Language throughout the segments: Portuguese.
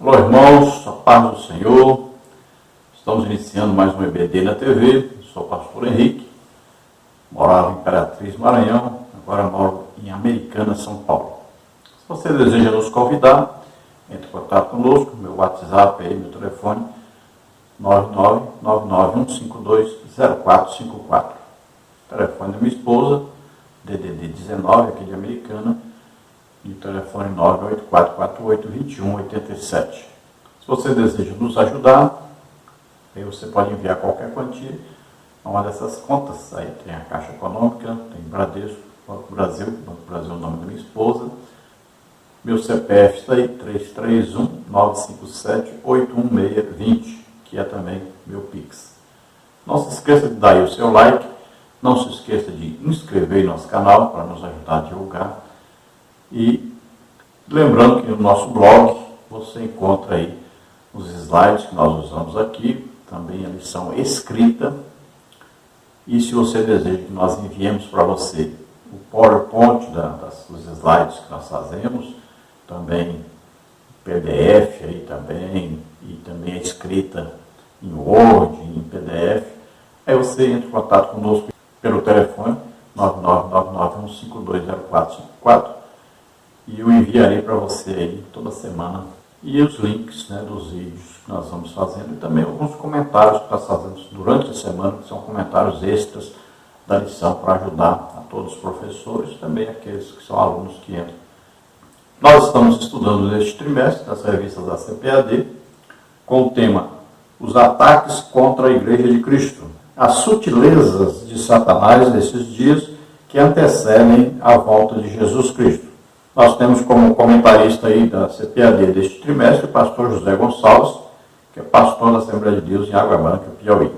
Olá, irmãos, a paz do Senhor. Estamos iniciando mais um EBD na TV. Sou o pastor Henrique, morava em Imperatriz, Maranhão, agora moro em Americana, São Paulo. Se você deseja nos convidar, entre em contato conosco, meu WhatsApp aí, meu telefone, 99991520454. Telefone da minha esposa, DDD 19, aqui de Americana, e o telefone 984482187. Se você deseja nos ajudar, aí você pode enviar qualquer quantia a uma dessas contas. Aí tem a Caixa Econômica, tem Bradesco, Banco do Brasil é o nome da minha esposa. Meu CPF está aí, 331-957-81620, que é também meu Pix. Não se esqueça de dar aí o seu like, não se esqueça de inscrever em nosso canal para nos ajudar a divulgar. E lembrando que no nosso blog você encontra aí os slides que nós usamos aqui, também a lição escrita. E se você deseja que nós enviemos para você o PowerPoint dos slides que nós fazemos, também PDF aí também, e também a escrita em Word, em PDF, aí você entra em contato conosco pelo telefone 99991520454 e eu enviarei para você aí toda semana e os links, né, dos vídeos que nós vamos fazendo e também alguns comentários que nós fazemos durante a semana, que são comentários extras da lição para ajudar a todos os professores e também aqueles que são alunos que entram. Nós estamos estudando neste trimestre das revistas da CPAD com o tema Os ataques contra a Igreja de Cristo, as sutilezas de Satanás nesses dias que antecedem a volta de Jesus Cristo. Nós temos como comentarista aí da CPAD deste trimestre o pastor José Gonçalves, que é pastor da Assembleia de Deus em Água Branca, Piauí.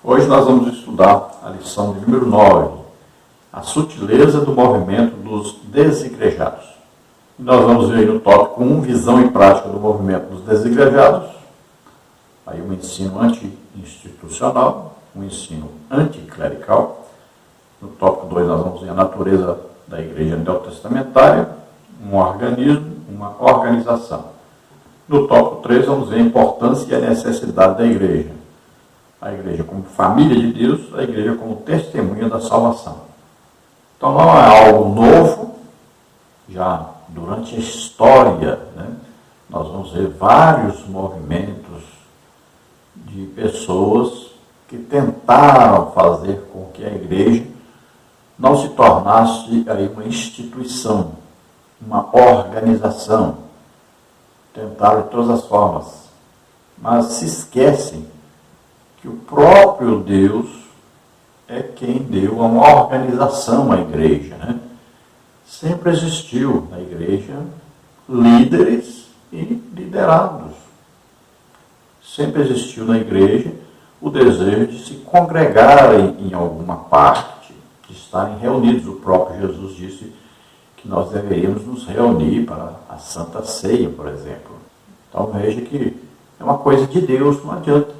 Hoje nós vamos estudar a lição de número 9, a sutileza do movimento dos desigrejados. E nós vamos ver aí no tópico 1, visão e prática do movimento dos desigrejados, aí um ensino anti-institucional, um ensino anticlerical. No tópico 2 nós vamos ver a natureza da igreja neotestamentária, um organismo, uma organização. No tópico 3 vamos ver a importância e a necessidade da igreja. A igreja como família de Deus, a igreja como testemunha da salvação. Então não é algo novo, já durante a história, né, nós vamos ver vários movimentos de pessoas que tentaram fazer com que a igreja não se tornasse aí uma instituição, uma organização. Tentaram de todas as formas, mas se esquecem que o próprio Deus é quem deu uma organização à igreja, né? Sempre existiu na igreja líderes e liderados. Sempre existiu na igreja o desejo de se congregarem em alguma parte, de estarem reunidos. O próprio Jesus disse que nós deveríamos nos reunir para a Santa Ceia, por exemplo. Então veja que é uma coisa de Deus, não adianta.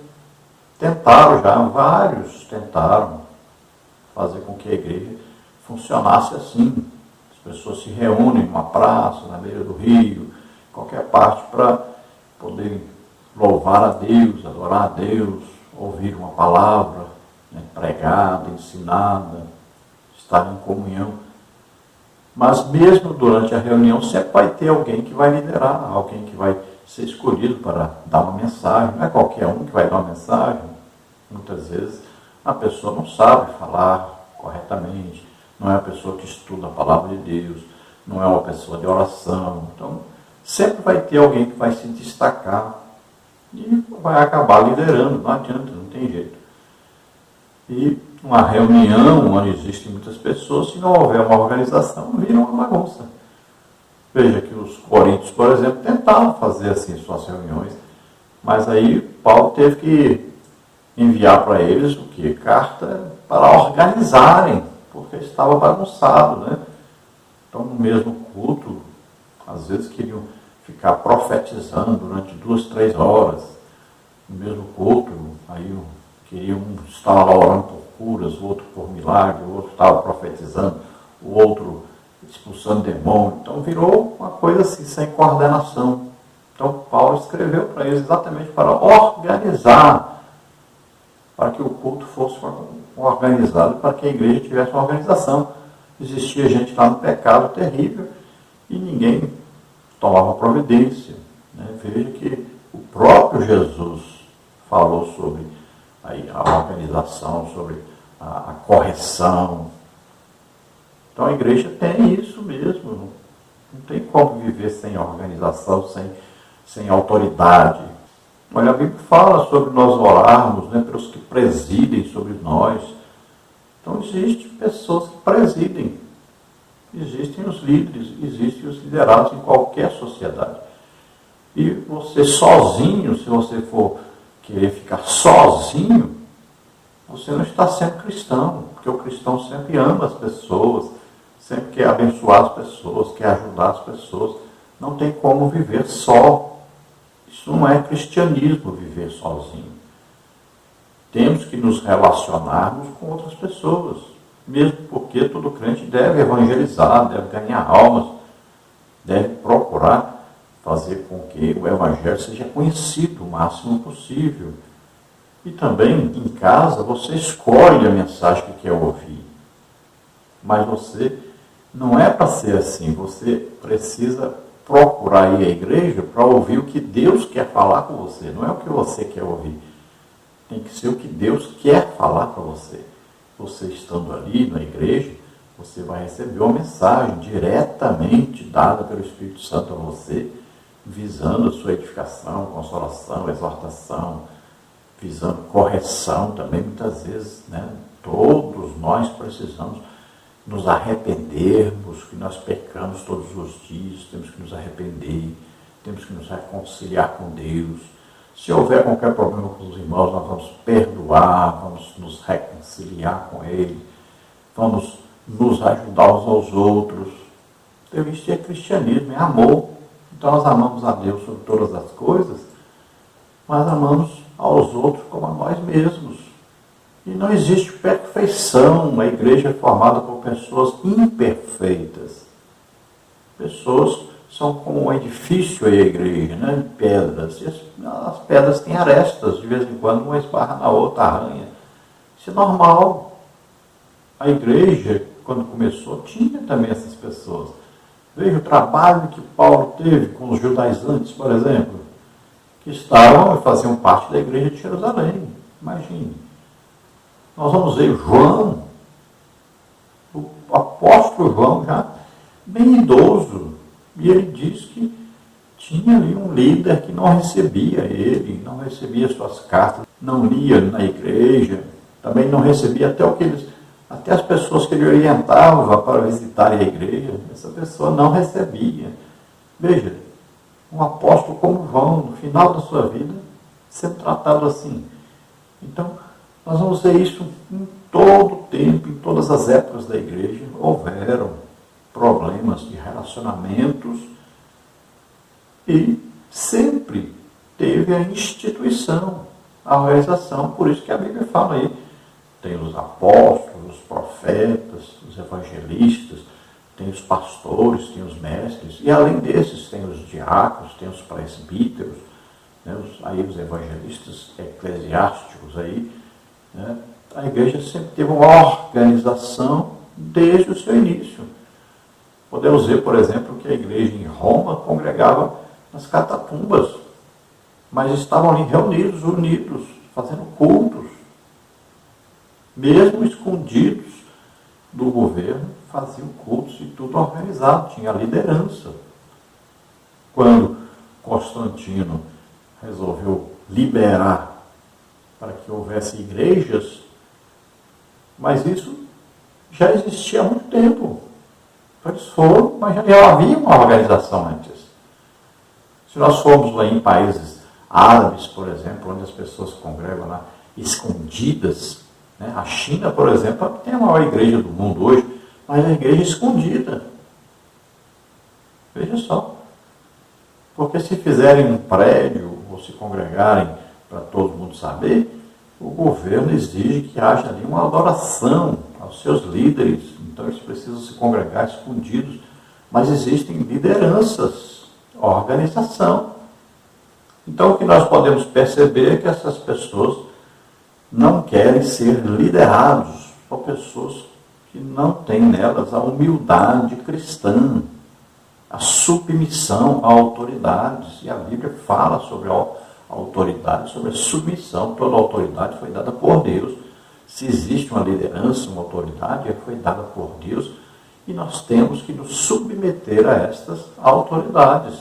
Tentaram já, vários tentaram fazer com que a igreja funcionasse assim. As pessoas se reúnem em uma praça, na beira do rio, qualquer parte, para poderem louvar a Deus, adorar a Deus, ouvir uma palavra, né, pregada, ensinada, estar em comunhão. Mas mesmo durante a reunião sempre vai ter alguém que vai liderar, alguém que vai ser escolhido para dar uma mensagem. Não é qualquer um que vai dar uma mensagem. Muitas vezes a pessoa não sabe falar corretamente, não é uma pessoa que estuda a palavra de Deus, não é uma pessoa de oração. Então sempre vai ter alguém que vai se destacar e vai acabar liderando, não adianta, não tem jeito. E uma reunião onde existem muitas pessoas, se não houver uma organização, vira uma bagunça. Veja que os coríntios, por exemplo, tentaram fazer assim suas reuniões, mas aí Paulo teve que enviar para eles o quê? Carta para organizarem, porque estava bagunçado, né? Então, no mesmo culto, às vezes queriam ficar profetizando durante 2, 3 horas, no mesmo culto, aí queriam estar lá orando por curas, o outro por milagre, o outro estava profetizando, o outro expulsando demônio. Então virou uma coisa assim, sem coordenação. Então Paulo escreveu para eles exatamente para organizar, para que o culto fosse organizado, para que a igreja tivesse uma organização. Existia gente lá no pecado terrível e ninguém tomava providência. Né? Veja que o próprio Jesus falou sobre aí, a organização, sobre a correção. Então a igreja tem isso mesmo. Não tem como viver sem organização, sem autoridade. Olha, a Bíblia fala sobre nós orarmos, né, pelos que presidem sobre nós. Então existem pessoas que presidem. Existem os líderes, existem os liderados em qualquer sociedade. E você sozinho, se você for querer ficar sozinho, você não está sendo cristão, porque o cristão sempre ama as pessoas, sempre quer abençoar as pessoas, quer ajudar as pessoas. Não tem como viver só. Isso não é cristianismo, viver sozinho. Temos que nos relacionarmos com outras pessoas, mesmo porque todo crente deve evangelizar, deve ganhar almas, deve procurar fazer com que o evangelho seja conhecido o máximo possível. E também, em casa, você escolhe a mensagem que quer ouvir. Mas você não é para ser assim. Você precisa procurar ir à igreja para ouvir o que Deus quer falar com você. Não é o que você quer ouvir. Tem que ser o que Deus quer falar para você. Você estando ali na igreja, você vai receber uma mensagem diretamente dada pelo Espírito Santo a você, visando a sua edificação, consolação, exortação, visando correção também, muitas vezes, né? Todos nós precisamos nos arrependermos, que nós pecamos todos os dias, temos que nos arrepender, temos que nos reconciliar com Deus. Se houver qualquer problema com os irmãos, nós vamos perdoar, vamos nos reconciliar com Ele, vamos nos ajudar uns aos outros. Então, isso é cristianismo, é amor. Então, nós amamos a Deus sobre todas as coisas, mas amamos aos outros como a nós mesmos. E não existe perfeição. A igreja é formada por pessoas imperfeitas. Pessoas são como um edifício aí, a igreja, né? Pedras. E as pedras têm arestas, de vez em quando uma esbarra na outra, arranha. Isso é normal. A igreja, quando começou, tinha também essas pessoas. Veja o trabalho que Paulo teve com os judaizantes, por exemplo, que estavam e faziam parte da igreja de Jerusalém. Imagine. Nós vamos ver João, o apóstolo João, já bem idoso, e ele diz que tinha ali um líder que não recebia ele, não recebia suas cartas, não lia na igreja, também não recebia até as pessoas que ele orientava para visitarem a igreja, essa pessoa não recebia. Veja, um apóstolo como João, no final da sua vida, sendo tratado assim. Então, nós vamos ver isso em todo o tempo, em todas as épocas da igreja, houveram problemas de relacionamentos e sempre teve a instituição, a organização. Por isso que a Bíblia fala aí, tem os apóstolos, os profetas, os evangelistas, tem os pastores, tem os mestres, e além desses tem os diáconos, tem os presbíteros, né, os evangelistas eclesiásticos aí, né? A igreja sempre teve uma organização desde o seu início. Podemos ver, por exemplo, que a igreja em Roma congregava nas catacumbas, mas estavam ali reunidos, unidos, fazendo cultos. Mesmo escondidos do governo, faziam cultos e tudo organizado, tinha liderança. Quando Constantino resolveu liberar para que houvesse igrejas, mas isso já existia há muito tempo. Eles foram, mas já havia uma organização antes. Se nós formos lá em países árabes, por exemplo, onde as pessoas congregam lá escondidas, né? A China, por exemplo, tem a maior igreja do mundo hoje, mas a igreja é escondida. Veja só. Porque se fizerem um prédio, ou se congregarem para todo mundo saber, o governo exige que haja ali uma adoração aos seus líderes. Então eles precisam se congregar escondidos. Mas existem lideranças, organização. Então, o que nós podemos perceber é que essas pessoas não querem ser liderados por pessoas que não têm nelas a humildade cristã, a submissão a autoridades. E a Bíblia fala sobre a autoridade, sobre a submissão. Toda autoridade foi dada por Deus. Se existe uma liderança, uma autoridade, foi dada por Deus. E nós temos que nos submeter a estas autoridades.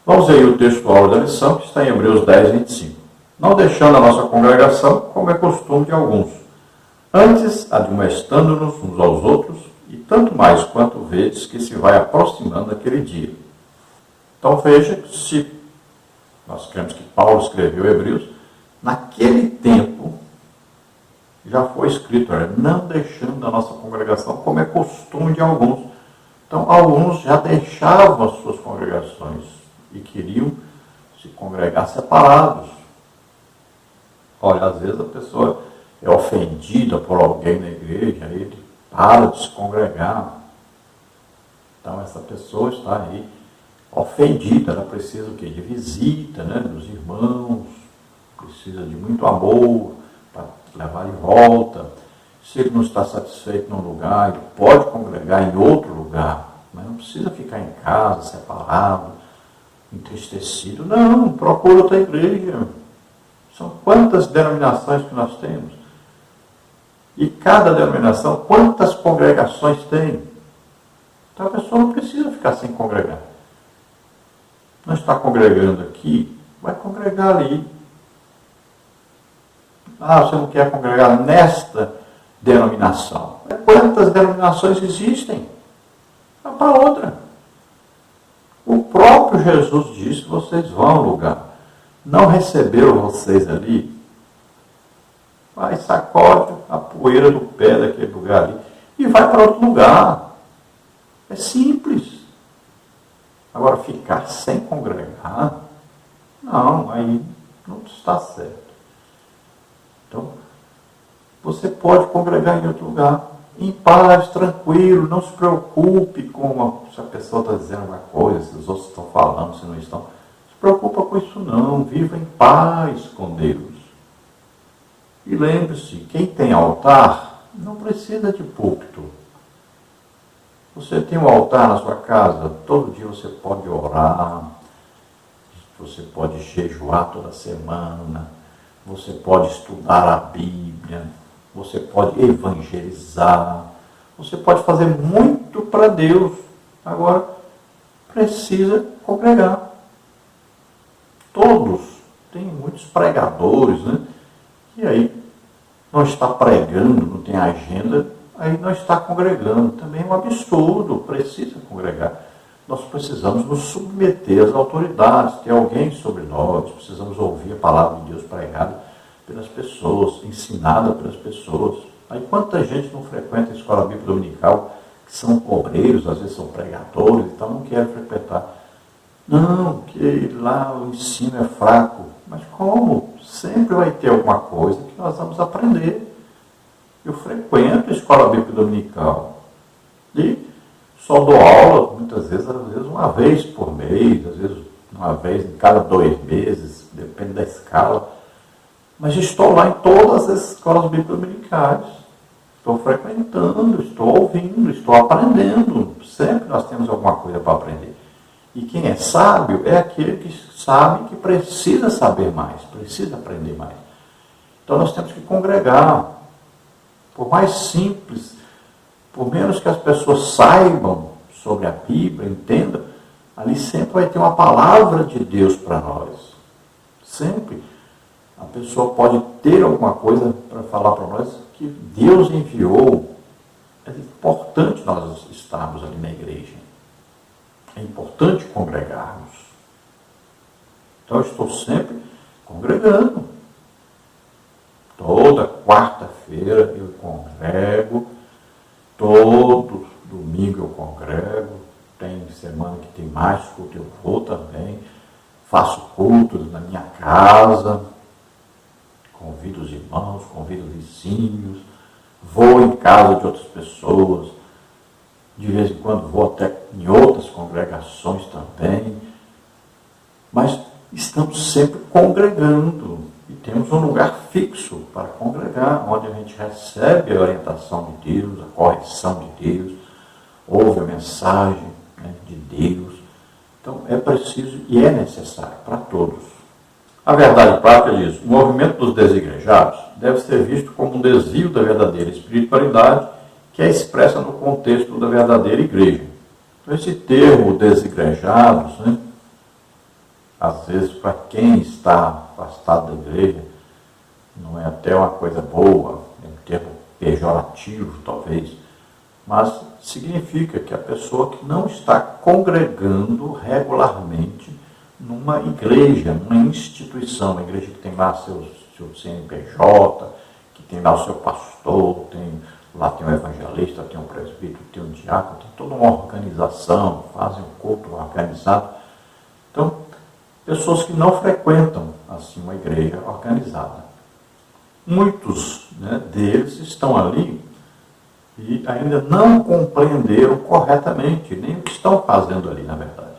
Vamos ver o texto da lição, que está em Hebreus 10, 25. Não deixando a nossa congregação, como é costume de alguns. Antes, admoestando-nos uns aos outros, e tanto mais quanto vedes que se vai aproximando aquele dia. Então veja que se nós cremos que Paulo escreveu Hebreus, naquele tempo já foi escrito, não deixando a nossa congregação, como é costume de alguns. Então alguns já deixavam as suas congregações e queriam se congregar separados. Olha, às vezes a pessoa é ofendida por alguém na igreja, aí ele para de se congregar. Então essa pessoa está aí ofendida, ela precisa o quê? De visita, né, dos irmãos, precisa de muito amor para levar de volta. Se ele não está satisfeito num lugar, ele pode congregar em outro lugar, mas não precisa ficar em casa, separado, entristecido. Não, procura outra igreja. São quantas denominações que nós temos? E cada denominação, quantas congregações tem? Então a pessoa não precisa ficar sem congregar. Não está congregando aqui, vai congregar ali. Ah, você não quer congregar nesta denominação. Quantas denominações existem? Vai para outra. O próprio Jesus disse, vocês vão ao lugar. Não receberam vocês ali? Vai, sacode a poeira do pé daquele lugar ali e vai para outro lugar. É simples. Agora, ficar sem congregar, não, aí não está certo. Então, você pode congregar em outro lugar, em paz, tranquilo, não se preocupe se a pessoa está dizendo uma coisa, se os outros estão falando, se não estão. Não se preocupa com isso não, viva em paz com Deus. E lembre-se, quem tem altar não precisa de púlpito. Você tem um altar na sua casa, todo dia você pode orar, você pode jejuar toda semana, você pode estudar a Bíblia, você pode evangelizar, você pode fazer muito para Deus. Agora, precisa congregar. Todos, tem muitos pregadores, né? E aí, não está pregando, não tem agenda, aí não está congregando. Também é um absurdo, precisa congregar. Nós precisamos nos submeter às autoridades, ter alguém sobre nós, precisamos ouvir a palavra de Deus pregada pelas pessoas, ensinada pelas pessoas. Aí quanta gente não frequenta a escola bíblica dominical, que são obreiros, às vezes são pregadores, então não querem frequentar. Não, que lá o ensino é fraco. Mas como? Sempre vai ter alguma coisa que nós vamos aprender. Eu frequento a escola bíblica dominical e só dou aula, muitas vezes, às vezes uma vez por mês, às vezes uma vez em cada 2 meses, depende da escala. Mas estou lá em todas as escolas bíblicas dominicais. Estou frequentando, estou ouvindo, estou aprendendo. Sempre nós temos alguma coisa para aprender. E quem é sábio é aquele que sabe que precisa saber mais, precisa aprender mais. Então nós temos que congregar. Por mais simples, por menos que as pessoas saibam sobre a Bíblia, entendam, ali sempre vai ter uma palavra de Deus para nós. Sempre. A pessoa pode ter alguma coisa para falar para nós que Deus enviou. É importante nós estarmos ali na igreja. É importante congregarmos. Então eu estou sempre congregando. Toda quarta-feira eu congrego, todo domingo eu congrego, tem semana que tem mais culto, eu vou também, faço culto na minha casa, convido os irmãos, convido os vizinhos, vou em casa de outras pessoas, de vez em quando vou até em outras congregações também, mas estamos sempre congregando e temos um lugar fixo para congregar, onde a gente recebe a orientação de Deus, a correção de Deus, ouve a mensagem, né, de Deus. Então é preciso e é necessário para todos. A verdade prática diz: o movimento dos desigrejados deve ser visto como um desvio da verdadeira espiritualidade que é expressa no contexto da verdadeira igreja. Então, esse termo desigrejados, né, às vezes, para quem está afastado da igreja, não é até uma coisa boa, é um termo pejorativo, talvez, mas significa que a pessoa que não está congregando regularmente numa igreja, numa instituição, uma igreja que tem lá seu CNPJ, que tem lá o seu pastor, lá tem um evangelista, tem um presbítero, tem um diácono, tem toda uma organização, fazem um culto organizado. Então, pessoas que não frequentam assim uma igreja organizada. Muitos, né, deles estão ali e ainda não compreenderam corretamente nem o que estão fazendo ali, na verdade.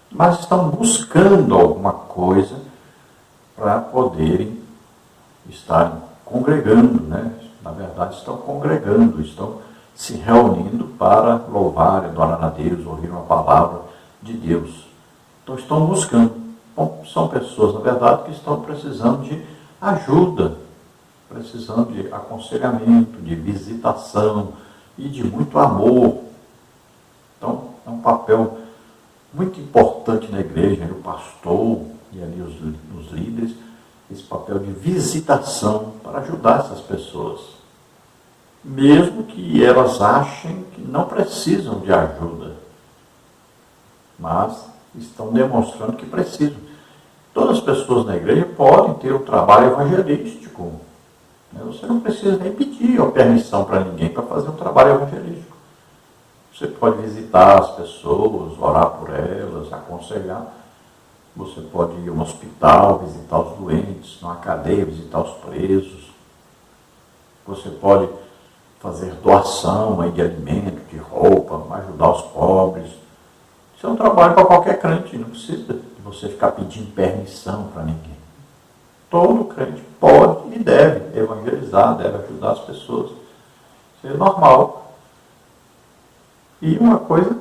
Mas estão buscando alguma coisa para poderem estar congregando, né? Na verdade, estão congregando, estão se reunindo para louvar, adorar a Deus, ouvir uma palavra de Deus. Então, estão buscando. Bom, são pessoas, na verdade, que estão precisando de ajuda, precisando de aconselhamento, de visitação e de muito amor. Então, é um papel muito importante na igreja, o pastor e ali os líderes, esse papel de visitação para ajudar essas pessoas. Mesmo que elas achem que não precisam de ajuda, mas estão demonstrando que precisam. Todas as pessoas na igreja podem ter um trabalho evangelístico. Você não precisa nem pedir a permissão para ninguém para fazer um trabalho evangelístico. Você pode visitar as pessoas, orar por elas, aconselhar. Você pode ir a um hospital, visitar os doentes, numa cadeia, visitar os presos. Você pode fazer doação aí de alimento, de roupa, ajudar os pobres. Isso é um trabalho para qualquer crente, não precisa de você ficar pedindo permissão para ninguém. Todo crente pode e deve evangelizar, deve ajudar as pessoas. Isso é normal. E uma coisa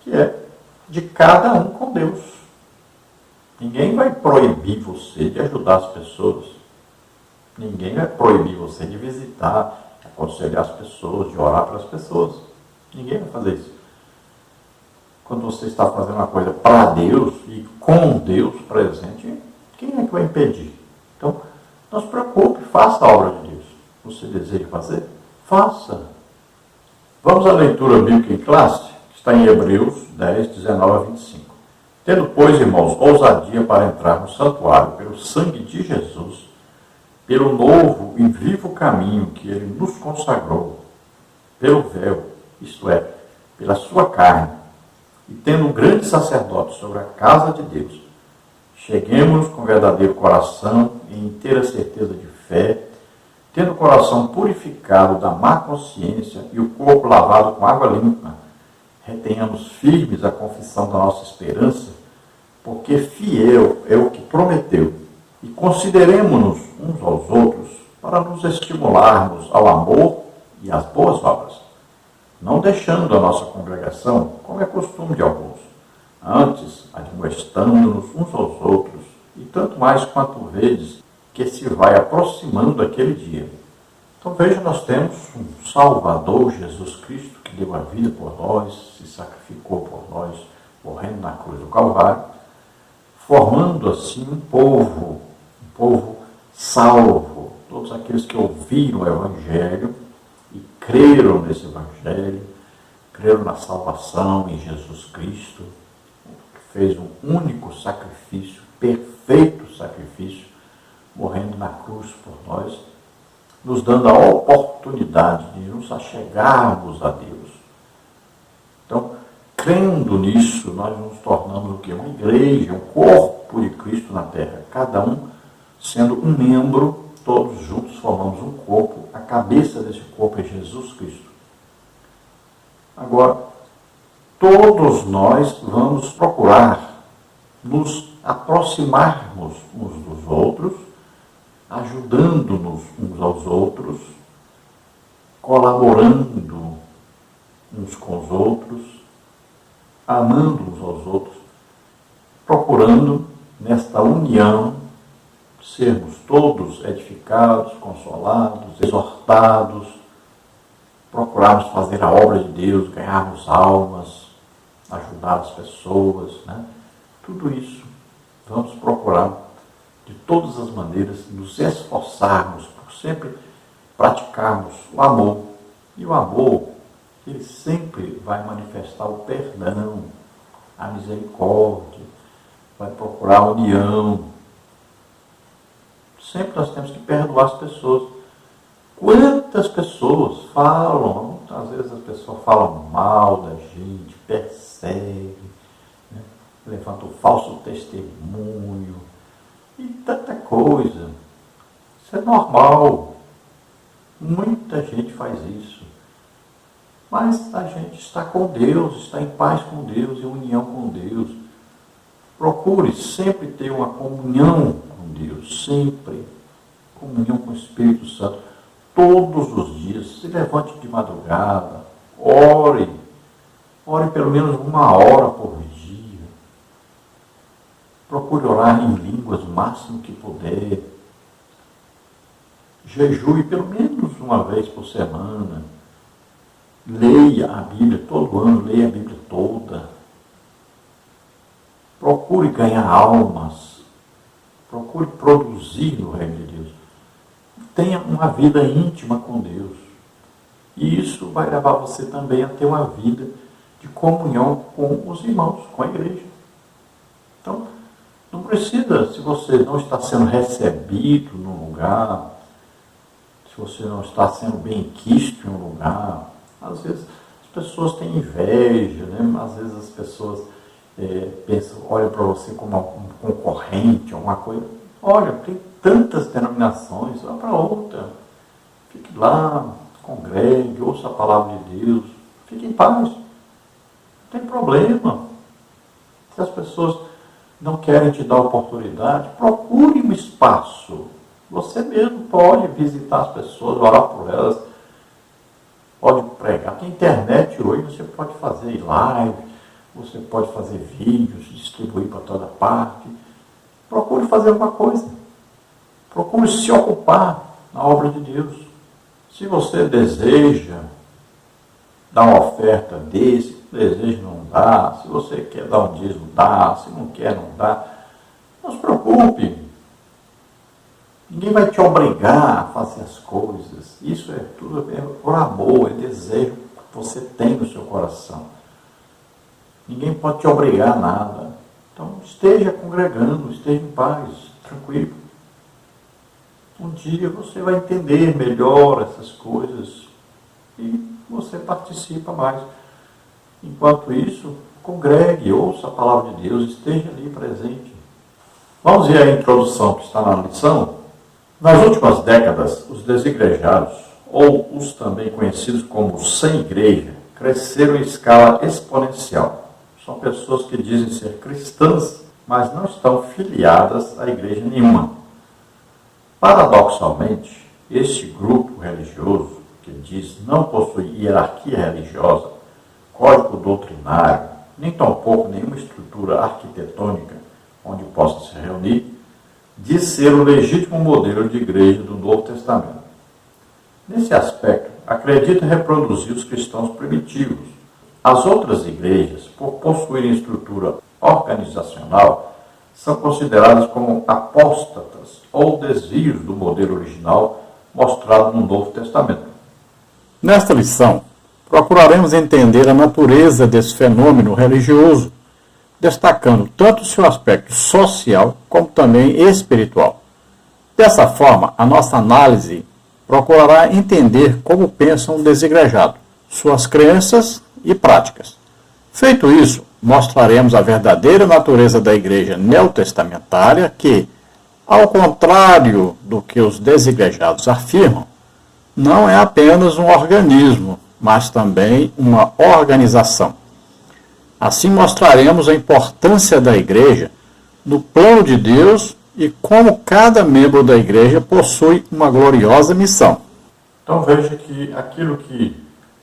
que é de cada um com Deus. Ninguém vai proibir você de ajudar as pessoas. Ninguém vai proibir você de visitar, de aconselhar as pessoas, de orar para as pessoas. Ninguém vai fazer isso. Quando você está fazendo uma coisa para Deus e com Deus presente, quem é que vai impedir? Então, não se preocupe, faça a obra de Deus. Você deseja fazer? Faça. Vamos à leitura bíblica em classe, que está em Hebreus 10, 19 a 25. Tendo, pois, irmãos, ousadia para entrar no santuário pelo sangue de Jesus, pelo novo e vivo caminho que ele nos consagrou, pelo véu, isto é, pela sua carne, e tendo um grande sacerdote sobre a casa de Deus, cheguemos com verdadeiro coração e inteira certeza de fé, tendo o coração purificado da má consciência e o corpo lavado com água limpa, retenhamos firmes a confissão da nossa esperança, porque fiel é o que prometeu, e consideremo-nos uns aos outros para nos estimularmos ao amor e às boas obras, não deixando a nossa congregação, como é costume de alguns, antes admoestando-nos uns aos outros, e tanto mais quanto vedes que se vai aproximando aquele dia. Então veja, nós temos um Salvador, Jesus Cristo, que deu a vida por nós, se sacrificou por nós, morrendo na cruz do Calvário, formando assim um povo salvo, todos aqueles que ouviram o Evangelho e creram nesse Evangelho, creram na salvação em Jesus Cristo, que fez um único sacrifício, perfeito sacrifício, morrendo na cruz por nós, nos dando a oportunidade de nos achegarmos a Deus. Então, crendo nisso, nós nos tornamos o quê? Uma igreja, um corpo de Cristo na terra, cada um sendo um membro, todos juntos formamos um corpo, a cabeça desse corpo é Jesus Cristo. Agora, todos nós vamos procurar nos aproximarmos uns dos outros, ajudando-nos uns aos outros, colaborando uns com os outros, amando uns aos outros, procurando, nesta união, sermos todos edificados, consolados, exortados, procurarmos fazer a obra de Deus, ganharmos almas, ajudar as pessoas, né? Tudo isso vamos procurar, de todas as maneiras, nos esforçarmos por sempre praticarmos o amor. E o amor, ele sempre vai manifestar o perdão, a misericórdia, vai procurar a união. Sempre nós temos que perdoar as pessoas. Quantas pessoas falam, às vezes as pessoas falam mal da gente, perseguem, né? Levantam falso testemunho e tanta coisa. Isso é normal. Muita gente faz isso. Mas a gente está com Deus, está em paz com Deus, em união com Deus. Procure sempre ter uma comunhão com Deus, sempre. Comunhão com o Espírito Santo. Todos os dias, se levante de madrugada, ore. Ore pelo menos 1 hora por dia. Procure orar em línguas o máximo que puder. Jejue pelo menos 1 vez por semana. Leia a Bíblia todo ano, leia a Bíblia toda. Procure ganhar almas. Procure produzir no reino de Deus. Tenha uma vida íntima com Deus. E isso vai levar você também a ter uma vida de comunhão com os irmãos, com a igreja. Então, não precisa, se você não está sendo recebido num lugar, se você não está sendo bem quisto em um lugar, às vezes as pessoas têm inveja, né? Às vezes as pessoas pensam, olham para você como um concorrente, alguma coisa. Olha, tem tantas denominações, vá para outra. Fique lá, congregue, ouça a palavra de Deus, fique em paz. Não tem problema. Se as pessoas não querem te dar oportunidade, procure um espaço. Você mesmo pode visitar as pessoas, orar por elas, pode pregar. Tem internet hoje, você pode fazer live, você pode fazer vídeos, distribuir para toda parte. Procure fazer alguma coisa. Procure se ocupar na obra de Deus. Se você deseja dar uma oferta desse, deseja não dá. Se você quer dar um dízimo, dá. Se não quer, não dá. Não se preocupe. Ninguém vai te obrigar a fazer as coisas. Isso é tudo por amor, é desejo que você tem no seu coração. Ninguém pode te obrigar a nada. Então, esteja congregando, esteja em paz, tranquilo. Um dia você vai entender melhor essas coisas e você participa mais. Enquanto isso, congregue, ouça a palavra de Deus, esteja ali presente. Vamos ver a introdução que está na lição. Nas últimas décadas, os desigrejados, ou os também conhecidos como sem igreja, cresceram em escala exponencial. São pessoas que dizem ser cristãs, mas não estão filiadas a igreja nenhuma. Paradoxalmente, este grupo religioso, que diz não possuir hierarquia religiosa, código doutrinário, nem tampouco nenhuma estrutura arquitetônica onde possa se reunir, diz ser o legítimo modelo de igreja do Novo Testamento. Nesse aspecto, acredita reproduzir os cristãos primitivos. As outras igrejas, por possuírem estrutura organizacional, são consideradas como apóstatas ou desvios do modelo original mostrado no Novo Testamento. Nesta lição, procuraremos entender a natureza desse fenômeno religioso, destacando tanto o seu aspecto social como também espiritual. Dessa forma, a nossa análise procurará entender como pensa um desigrejado, suas crenças e práticas. Feito isso, mostraremos a verdadeira natureza da igreja neotestamentária que, ao contrário do que os desigrejados afirmam, não é apenas um organismo, mas também uma organização. Assim mostraremos a importância da igreja no plano de Deus e como cada membro da igreja possui uma gloriosa missão. Então veja que aquilo que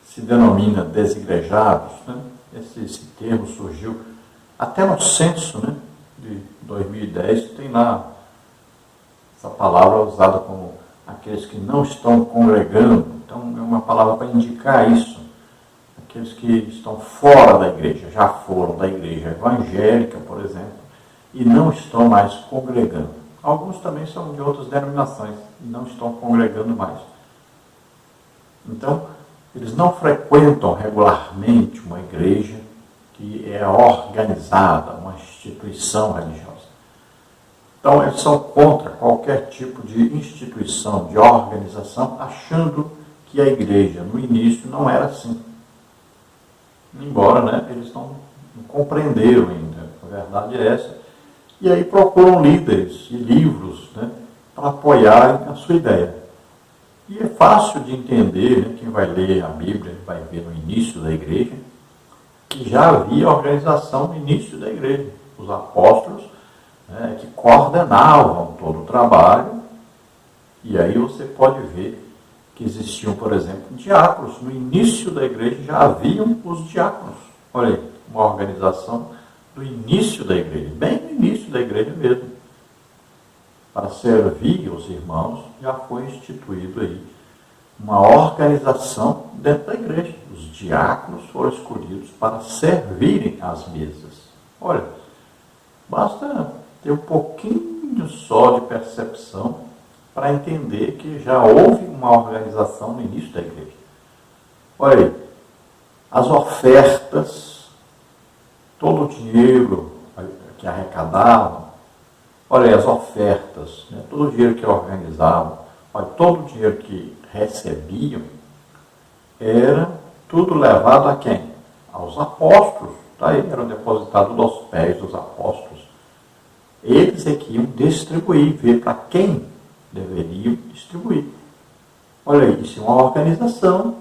se denomina desigrejados, né, esse termo surgiu até no censo, né, de 2010, tem lá essa palavra usada como aqueles que não estão congregando. Então é uma palavra para indicar isso. Aqueles que estão fora da igreja, já foram da igreja evangélica, por exemplo, e não estão mais congregando. Alguns também são de outras denominações e não estão congregando mais. Então, eles não frequentam regularmente uma igreja que é organizada, uma instituição religiosa. Então, eles são contra qualquer tipo de instituição, de organização, achando que a igreja, no início, não era assim. Embora, né, eles não compreenderam ainda, a verdade é essa. E aí procuram líderes e livros, né, para apoiarem a sua ideia. E é fácil de entender, né, quem vai ler a Bíblia vai ver no início da igreja, que já havia organização no início da igreja. Os apóstolos, né, que coordenavam todo o trabalho, e aí você pode ver que existiam, por exemplo, diáconos. No início da igreja já haviam os diáconos. Olha aí, uma organização do início da igreja, bem no início da igreja mesmo. Para servir os irmãos, já foi instituído aí uma organização dentro da igreja. Os diáconos foram escolhidos para servirem às mesas. Olha, basta ter um pouquinho só de percepção para entender que já houve uma organização no início da igreja. Olha aí, as ofertas, todo o dinheiro que arrecadavam, olha aí, as ofertas, né, todo o dinheiro que organizavam, olha, todo o dinheiro que recebiam, era tudo levado a quem? Aos apóstolos. Tá aí, eram depositados aos pés dos apóstolos. Eles é que iam distribuir, ver para quem deveriam distribuir. Olha aí, isso é uma organização.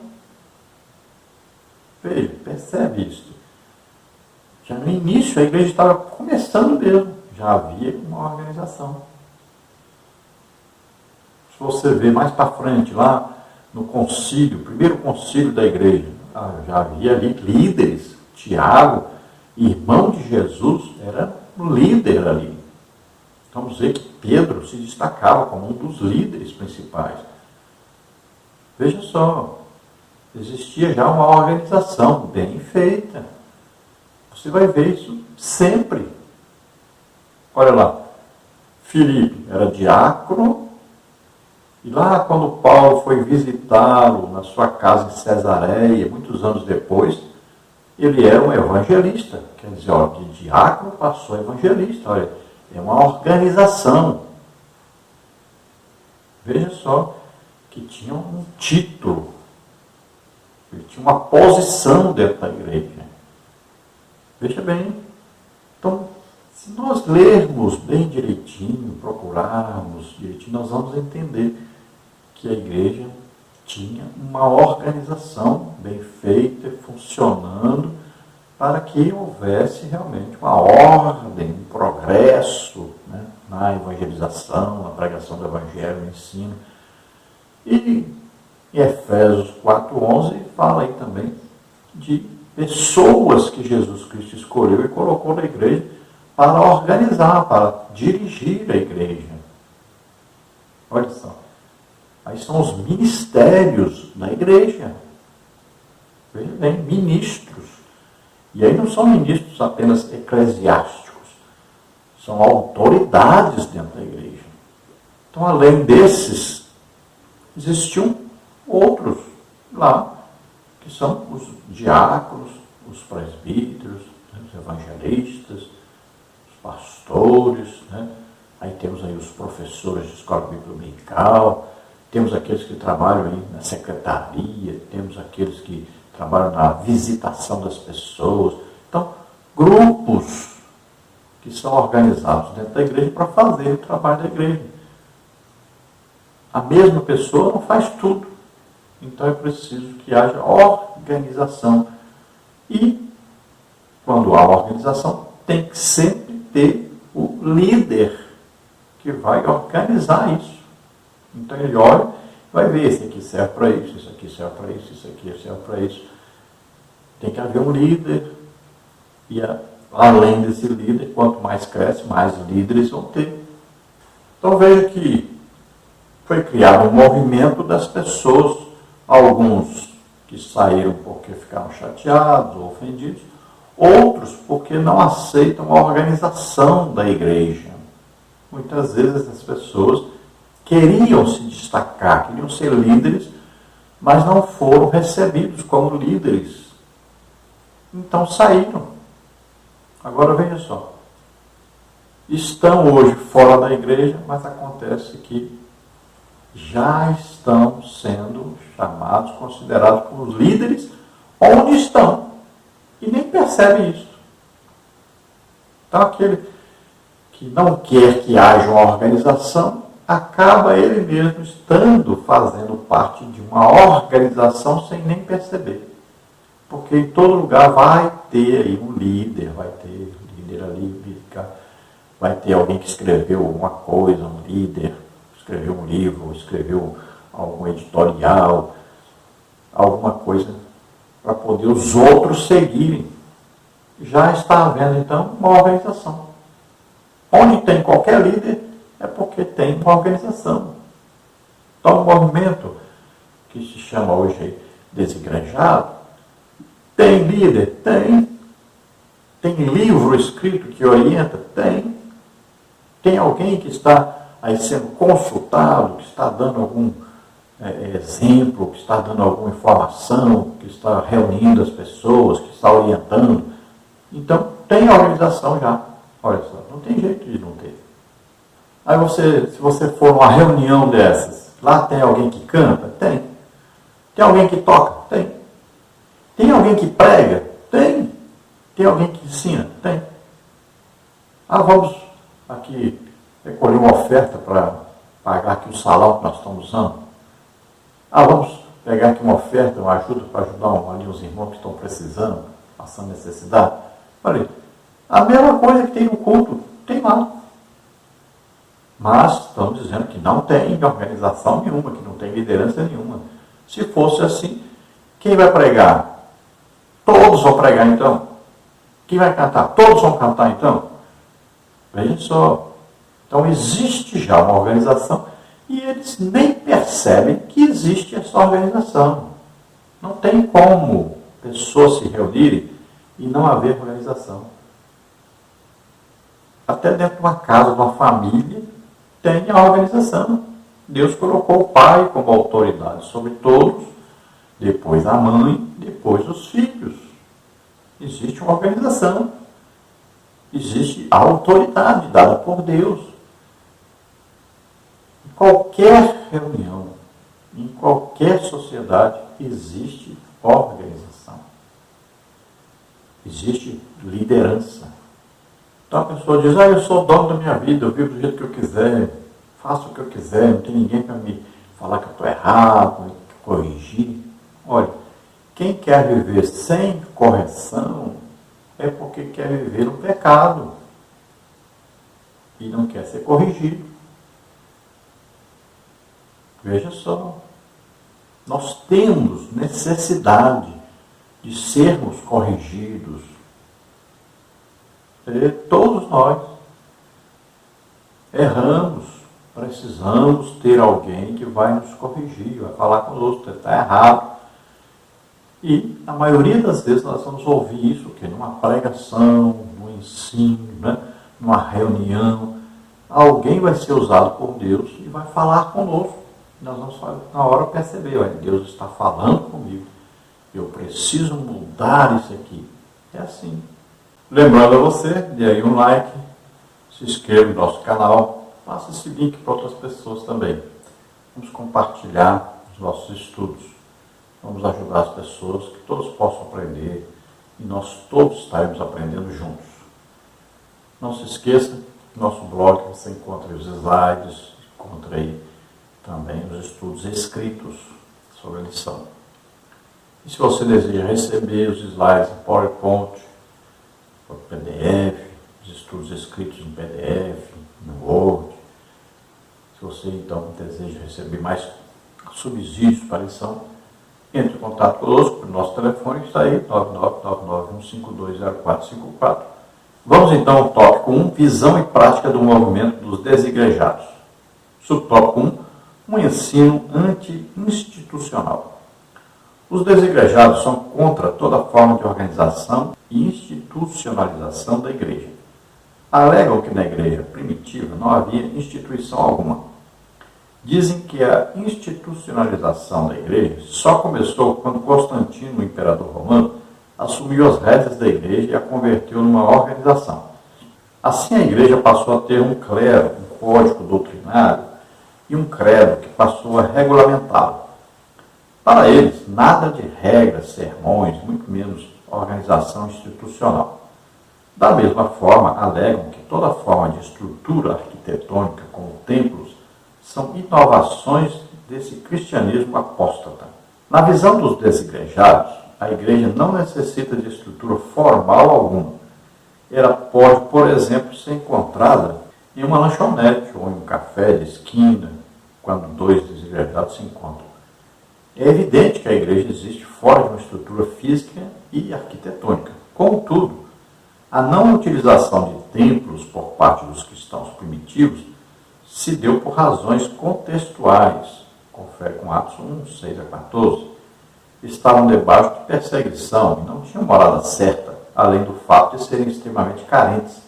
Veja, percebe isso. Já no início a igreja estava começando mesmo, já havia uma organização. Se você ver mais para frente, lá no concílio, primeiro concílio da igreja, já havia ali líderes. Tiago, irmão de Jesus, era um líder ali. Vamos ver que Pedro se destacava como um dos líderes principais. Veja só, existia já uma organização bem feita. Você vai ver isso sempre. Olha lá, Filipe era diácono, e lá quando Paulo foi visitá-lo na sua casa em Cesareia, muitos anos depois, ele era um evangelista. Quer dizer, ó, de diácono passou a evangelista. Olha, é uma organização. Veja só que tinha um título, ele tinha uma posição dentro da igreja. Veja bem, então, se nós lermos bem direitinho, procurarmos direitinho, nós vamos entender que a igreja tinha uma organização bem feita, funcionando, para que houvesse realmente uma ordem, um progresso, né, na evangelização, na pregação do evangelho, no ensino. E em Efésios 4:11 fala aí também de pessoas que Jesus Cristo escolheu e colocou na igreja para organizar, para dirigir a igreja. Olha só. Aí são os ministérios da igreja. Veja bem, ministros. E aí não são ministros apenas eclesiásticos, são autoridades dentro da igreja. Então, além desses, existiam outros lá, que são os diáconos, os presbíteros, né, os evangelistas, os pastores, né? Aí temos aí os professores de escola bíblica dominical, temos aqueles que trabalham aí na secretaria, temos aqueles que trabalham na visitação das pessoas. Então, grupos que são organizados dentro da igreja para fazer o trabalho da igreja. A mesma pessoa não faz tudo. Então é preciso que haja organização. E, quando há organização, tem que sempre ter o líder que vai organizar isso. Então ele olha, vai ver, esse aqui serve para isso, isso aqui serve para isso, isso aqui serve para isso. Tem que haver um líder. E além desse líder, quanto mais cresce, mais líderes vão ter. Então veja que foi criado um movimento das pessoas, alguns que saíram porque ficaram chateados ou ofendidos, outros porque não aceitam a organização da igreja. Muitas vezes as pessoas queriam se destacar, queriam ser líderes, mas não foram recebidos como líderes. Então saíram. Agora veja só. Estão hoje fora da igreja, mas acontece que já estão sendo chamados, considerados como líderes onde estão. E nem percebem isso. Então aquele que não quer que haja uma organização, acaba ele mesmo estando fazendo parte de uma organização sem nem perceber. Porque em todo lugar vai ter aí um líder, vai ter líder ali, vai ter alguém que escreveu alguma coisa, um líder, escreveu um livro, escreveu algum editorial, alguma coisa para poder os outros seguirem. Já está havendo então uma organização. Onde tem qualquer líder é porque tem uma organização. Então o movimento que se chama hoje desigranjado, tem líder? Tem. Tem livro escrito que orienta? Tem. Tem alguém que está aí sendo consultado, que está dando algum exemplo, que está dando alguma informação, que está reunindo as pessoas, que está orientando. Então, tem organização já. Olha só, não tem jeito de não ter. Aí se você for numa reunião dessas, lá tem alguém que canta? Tem. Tem alguém que toca? Tem. Tem alguém que prega? Tem. Tem alguém que ensina? Tem. Vamos aqui recolher uma oferta para pagar aqui o salão que nós estamos usando. Vamos pegar aqui uma oferta, uma ajuda para ajudar ali os irmãos que estão precisando, passando necessidade. Olha, a mesma coisa que tem no culto, tem lá. Mas estamos dizendo que não tem organização nenhuma, que não tem liderança nenhuma. Se fosse assim, quem vai pregar? Todos vão pregar então. Quem vai cantar? Todos vão cantar então. Veja só. Então existe já uma organização e eles nem percebem que existe essa organização. Não tem como pessoas se reunirem e não haver organização. Até dentro de uma casa, de uma família, tem a organização. Deus colocou o pai como autoridade sobre todos, depois a mãe, depois os filhos. Existe uma organização. Existe a autoridade dada por Deus. Em qualquer reunião, em qualquer sociedade, existe organização. Existe liderança. Então a pessoa diz, eu sou dono da minha vida, eu vivo do jeito que eu quiser, faço o que eu quiser, não tem ninguém para me falar que eu estou errado, me corrigir. Olha, quem quer viver sem correção é porque quer viver no pecado e não quer ser corrigido. Veja só, nós temos necessidade de sermos corrigidos. Todos nós erramos, precisamos ter alguém que vai nos corrigir, vai falar conosco, está errado. E a maioria das vezes nós vamos ouvir isso numa pregação, num ensino, numa reunião. Alguém vai ser usado por Deus e vai falar conosco. Nós vamos na hora perceber, olha, Deus está falando comigo. Eu preciso mudar isso aqui. É assim. Lembrando a você, dê aí um like, se inscreva no nosso canal, faça esse link para outras pessoas também. Vamos compartilhar os nossos estudos. Vamos ajudar as pessoas, que todos possam aprender e nós todos estaremos aprendendo juntos. Não se esqueça, no nosso blog você encontra os slides, encontra aí também os estudos escritos sobre a lição. E se você deseja receber os slides em PowerPoint, PDF, os estudos escritos em PDF, no Word. Se você então deseja receber mais subsídios para a lição, entre em contato conosco, o nosso telefone está aí, 99951520454. Vamos então ao tópico 1, visão e prática do movimento dos desigrejados. Subtópico 1, um ensino anti-institucional. Os desigrejados são contra toda forma de organização e institucionalização da igreja. Alegam que na igreja primitiva não havia instituição alguma. Dizem que a institucionalização da igreja só começou quando Constantino, o imperador romano, assumiu as rédeas da igreja e a converteu numa organização. Assim a igreja passou a ter um clero, um código doutrinário e um credo que passou a regulamentá-lo. Para eles, nada de regras, sermões, muito menos organização institucional. Da mesma forma, alegam que toda forma de estrutura arquitetônica, como templos, são inovações desse cristianismo apóstata. Na visão dos desigrejados, a igreja não necessita de estrutura formal alguma. Ela pode, por exemplo, ser encontrada em uma lanchonete ou em um café de esquina, quando dois desigrejados se encontram. É evidente que a igreja existe fora de uma estrutura física e arquitetônica. Contudo, a não utilização de templos por parte dos cristãos primitivos se deu por razões contextuais. Confere com Atos 1, 6 a 14. Estavam debaixo de perseguição e não tinham morada certa, além do fato de serem extremamente carentes.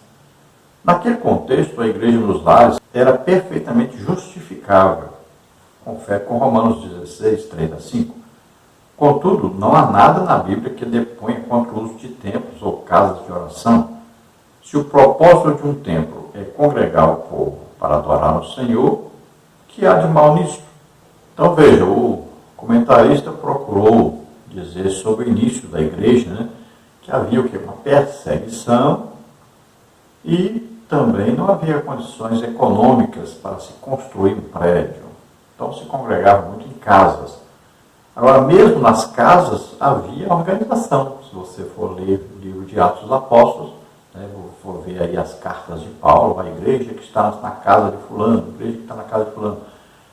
Naquele contexto, a igreja nos lares era perfeitamente justificável. Confere com Romanos 16, 3 a 5. Contudo, não há nada na Bíblia que deponha contra o uso de templos ou casas de oração. Se o propósito de um templo é congregar o povo para adorar ao Senhor, que há de mal nisso? Então veja, o comentarista procurou dizer sobre o início da igreja, que havia o quê? Uma perseguição e também não havia condições econômicas para se construir um prédio. Então se congregava muito em casas. Agora, mesmo nas casas, havia organização. Se você for ler o livro de Atos dos Apóstolos, for ver aí as cartas de Paulo, a igreja que está na casa de fulano, a igreja que está na casa de fulano.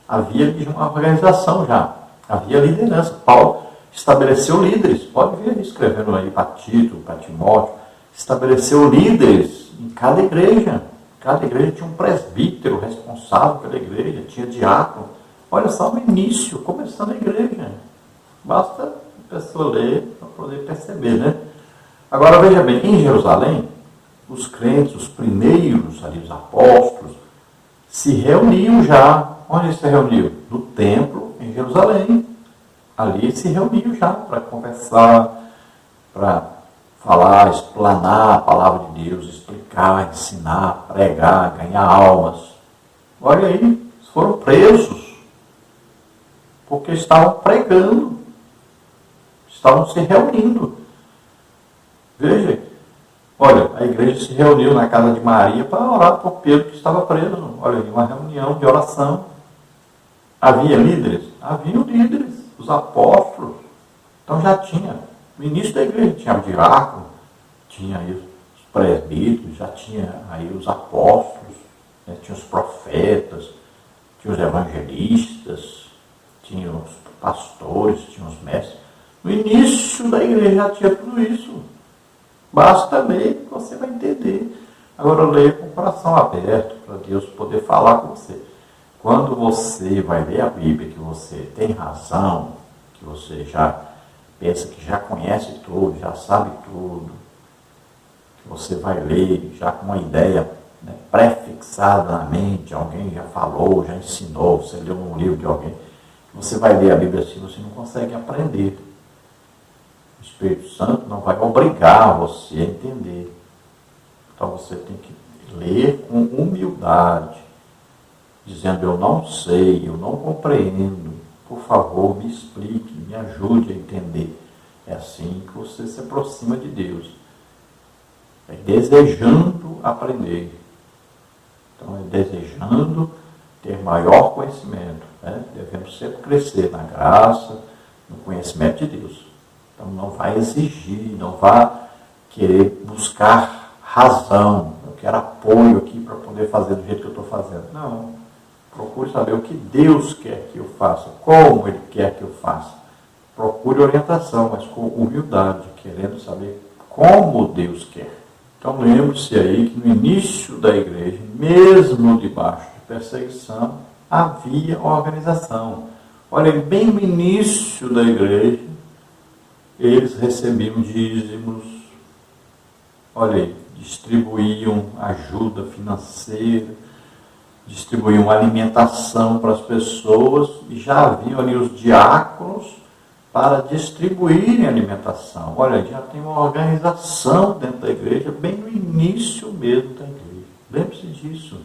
Havia uma organização já, havia liderança. Paulo estabeleceu líderes, pode ver escrevendo aí para Tito, para Timóteo, estabeleceu líderes em cada igreja. Cada igreja tinha um presbítero responsável pela igreja, tinha diácono. Olha só no início, começando a igreja. Basta a pessoa ler para poder perceber, Agora veja bem, em Jerusalém, os crentes, os primeiros ali, os apóstolos, se reuniam já. Onde eles se reuniam? No templo, em Jerusalém. Ali se reuniam já para conversar, para falar, explanar a palavra de Deus, explicar, ensinar, pregar, ganhar almas. Olha aí, eles foram presos, porque estavam pregando, estavam se reunindo. Veja, olha, a igreja se reuniu na casa de Maria para orar por Pedro que estava preso. Olha, uma reunião de oração. Havia líderes? Haviam líderes, os apóstolos. Então já tinha, no início da igreja tinha o diácono, tinha aí os presbíteros, já tinha aí os apóstolos, tinha os profetas, tinha os evangelistas, tinha os pastores, tinha os mestres. No início da igreja já tinha tudo isso. Basta ler que você vai entender. Agora leia com o coração aberto para Deus poder falar com você. Quando você vai ler a Bíblia, que você tem razão, que você já pensa que já conhece tudo, já sabe tudo, que você vai ler já com uma ideia pré-fixada na mente, alguém já falou, já ensinou, você leu um livro de alguém, você vai ler a Bíblia assim, você não consegue aprender. O Espírito Santo não vai obrigar você a entender. Então você tem que ler com humildade, dizendo: eu não sei, eu não compreendo, por favor me explique, me ajude a entender. É assim que você se aproxima de Deus. É desejando aprender. Então é desejando ter maior conhecimento. Devemos sempre crescer na graça, no conhecimento de Deus. Então não vai exigir, não vai querer buscar razão. quero apoio aqui para poder fazer do jeito que eu estou fazendo. Não. Procure saber o que Deus quer que eu faça, como Ele quer que eu faça. Procure orientação, mas com humildade, querendo saber como Deus quer. Então lembre-se aí que no início da igreja, mesmo debaixo de perseguição, havia organização. Olha, bem no início da igreja, eles recebiam dízimos, olha aí, distribuíam ajuda financeira, distribuíam alimentação para as pessoas e já haviam ali os diáconos para distribuírem alimentação. Olha, já tem uma organização dentro da igreja, bem no início mesmo da igreja. Lembre-se disso.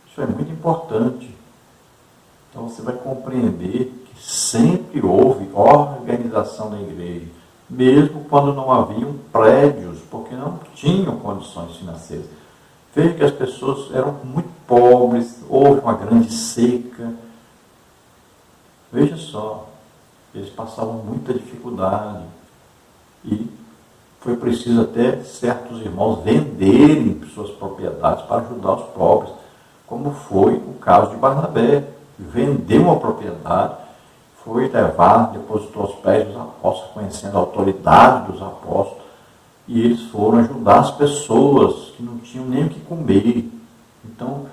Isso é muito importante. Então você vai compreender que sempre houve organização da igreja, mesmo quando não haviam prédios, porque não tinham condições financeiras. Veja que as pessoas eram muito pobres, houve uma grande seca. Veja só, eles passavam muita dificuldade e foi preciso até certos irmãos venderem suas propriedades para ajudar os pobres, como foi o caso de Barnabé. Vendeu uma propriedade, foi levar, depositou aos pés dos apóstolos, conhecendo a autoridade dos apóstolos, e eles foram ajudar as pessoas que não tinham nem o que comer. Então,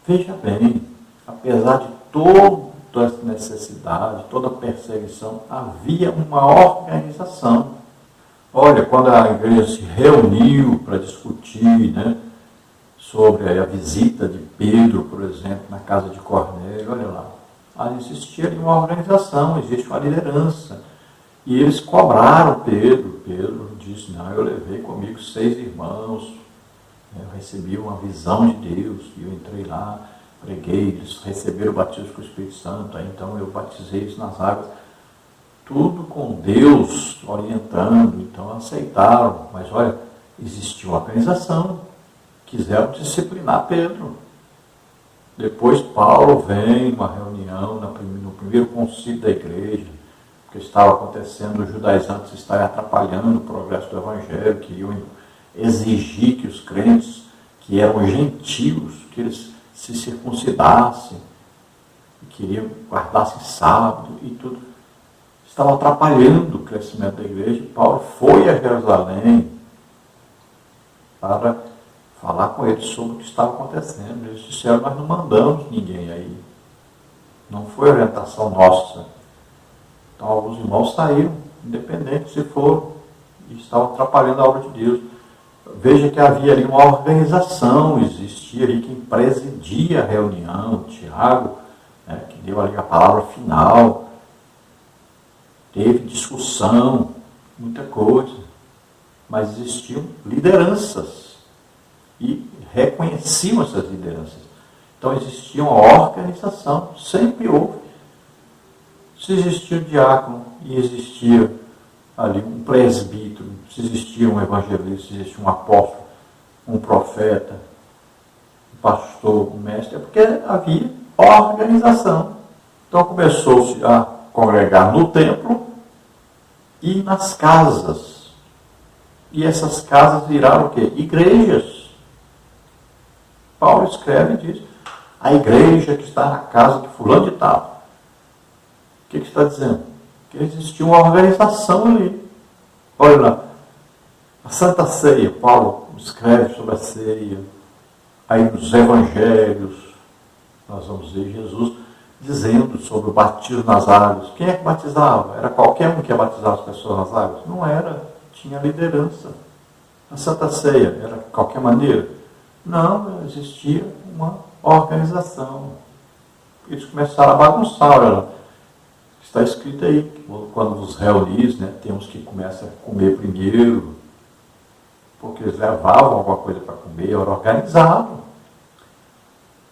veja bem, apesar de toda essa necessidade, toda a perseguição, havia uma organização. Olha, quando a igreja se reuniu para discutir, né, sobre a visita de Pedro, por exemplo, na casa de Cornélio, olha lá, existia ali uma organização, existe uma liderança. E eles cobraram Pedro. Pedro disse, não, eu levei comigo 6 irmãos, eu recebi uma visão de Deus, e eu entrei lá, preguei, eles receberam o batismo com o Espírito Santo, aí então eu batizei eles nas águas. Tudo com Deus orientando, então aceitaram. Mas olha, existiu uma organização, quiseram disciplinar Pedro. Depois Paulo vem uma reunião no primeiro concílio da igreja, porque estava acontecendo, os judaizantes estavam atrapalhando o progresso do evangelho, queriam exigir que os crentes, que eram gentios, que eles se circuncidassem, queriam guardassem sábado e tudo. Estavam atrapalhando o crescimento da igreja. Paulo foi a Jerusalém para falar com eles sobre o que estava acontecendo. Eles disseram, nós não mandamos ninguém aí. Não foi orientação nossa. Então alguns irmãos saíram, independentes se foram, e estavam atrapalhando a obra de Deus. Veja que havia ali uma organização, existia ali quem presidia a reunião, Tiago, né, que deu ali a palavra final. Teve discussão, muita coisa, mas existiam lideranças e reconheciam essas lideranças. Então existia uma organização, sempre houve. Se existia um diácono e existia ali um presbítero, se existia um evangelista, se existia um apóstolo, um profeta, um pastor, um mestre, é porque havia organização. Então começou-se a congregar no templo e nas casas. E essas casas viraram o quê? Igrejas. Paulo escreve e diz, a igreja que está na casa de fulano de tal. O que está dizendo? Que existia uma organização ali. Olha lá, a Santa Ceia, Paulo escreve sobre a ceia. Aí nos evangelhos, nós vamos ver Jesus dizendo sobre o batismo nas águas. Quem é que batizava? Era qualquer um que ia batizar as pessoas nas águas? Não era, tinha liderança. A Santa Ceia era de qualquer maneira? Não, existia uma organização. Eles começaram a bagunçar, olha lá. Está escrito aí, que quando vos reunis, né, temos que começar a comer primeiro, porque eles levavam alguma coisa para comer, era organizado.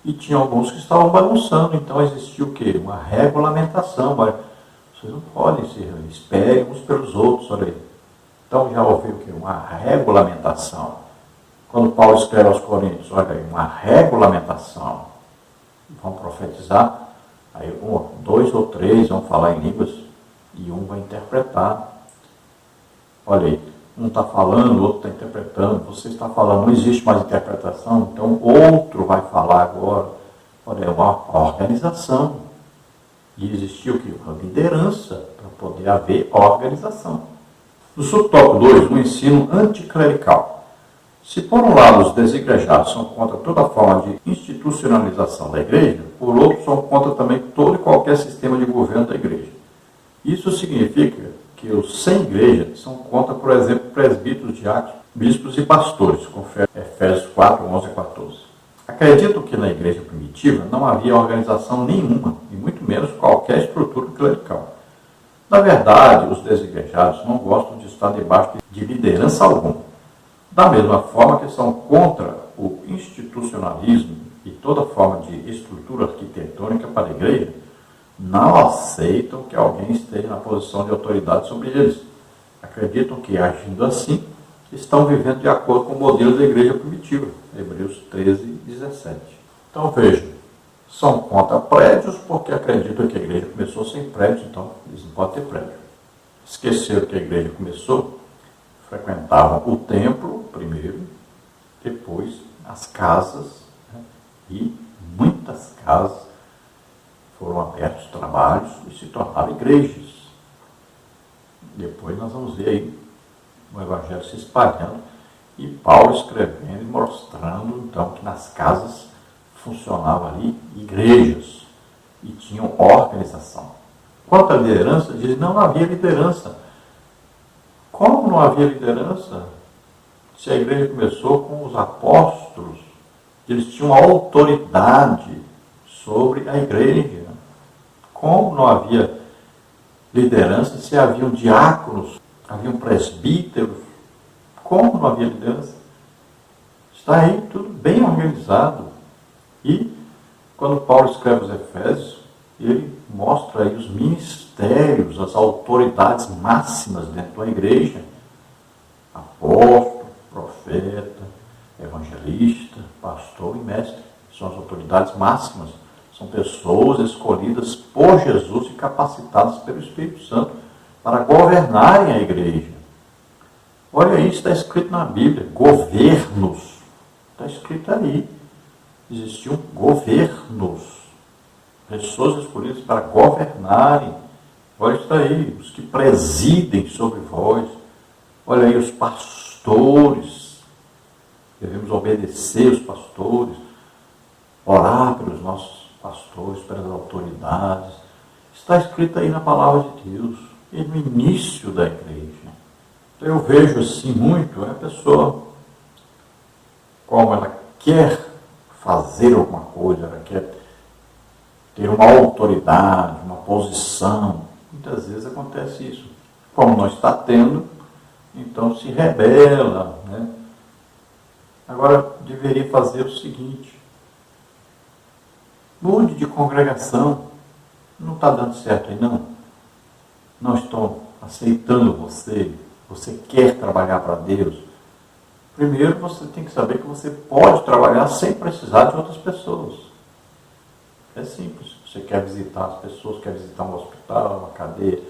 E tinha alguns que estavam bagunçando, então existia o quê? Uma regulamentação. Olha, vocês não podem se reunir, esperem uns pelos outros, olha aí. Então já houve o quê? Uma regulamentação. Quando Paulo escreve aos Coríntios, olha aí, uma regulamentação. Vão profetizar, aí 2 ou 3 vão falar em línguas e um vai interpretar. Olha aí, um está falando, o outro está interpretando, você está falando, não existe mais interpretação, então outro vai falar agora. Olha, é uma organização. E existiu que uma liderança para poder haver organização. No subtópico 2, o ensino anticlerical. Se por um lado os desigrejados são contra toda forma de institucionalização da igreja, por outro são contra também todo e qualquer sistema de governo da igreja. Isso significa que os sem igreja são contra, por exemplo, presbíteros, diáconos, bispos e pastores, confere Efésios 4, 11 a 14. Acredito que na igreja primitiva não havia organização nenhuma, e muito menos qualquer estrutura clerical. Na verdade, os desigrejados não gostam de estar debaixo de liderança alguma. Da mesma forma que são contra o institucionalismo e toda forma de estrutura arquitetônica para a igreja, não aceitam que alguém esteja na posição de autoridade sobre eles. Acreditam que, agindo assim, estão vivendo de acordo com o modelo da igreja primitiva. Hebreus 13, 17. Então vejam, são contra prédios porque acreditam que a igreja começou sem prédios, então eles não podem ter prédio. Esqueceram que a igreja começou, frequentavam o templo primeiro, depois as casas, né? E muitas casas foram abertos trabalhos e se tornaram igrejas. Depois nós vamos ver aí o evangelho se espalhando e Paulo escrevendo e mostrando então que nas casas funcionavam ali igrejas e tinham organização. Quanto à liderança, diz não havia liderança. Como não havia liderança? Se a igreja começou com os apóstolos, eles tinham autoridade sobre a igreja. Como não havia liderança se haviam diáconos, haviam presbíteros? Como não havia liderança? Está aí tudo bem organizado. E quando Paulo escreve os Efésios, ele mostra aí os ministérios, as autoridades máximas dentro da igreja. Apóstolo, profeta, evangelista, pastor e mestre. São as autoridades máximas. São pessoas escolhidas por Jesus e capacitadas pelo Espírito Santo para governarem a igreja. Olha isso, está escrito na Bíblia, governos. Está escrito aí. Existiam governos. Pessoas escolhidas para governarem. Olha isso aí, os que presidem sobre vós. Olha aí os pastores. Devemos obedecer os pastores, orar pelos nossos pastores, pelas autoridades. Está escrito aí na palavra de Deus, e no início da igreja. Então eu vejo assim muito, a pessoa, como ela quer fazer alguma coisa, ela quer ter uma autoridade, uma posição. Muitas vezes acontece isso. Como não está tendo, então se rebela, né? Agora, deveria fazer o seguinte: mude de congregação. Não está dando certo aí, não. Não estão aceitando você. Você quer trabalhar para Deus. Primeiro, você tem que saber que você pode trabalhar sem precisar de outras pessoas. É simples. Você quer visitar as pessoas, quer visitar um hospital, uma cadeia,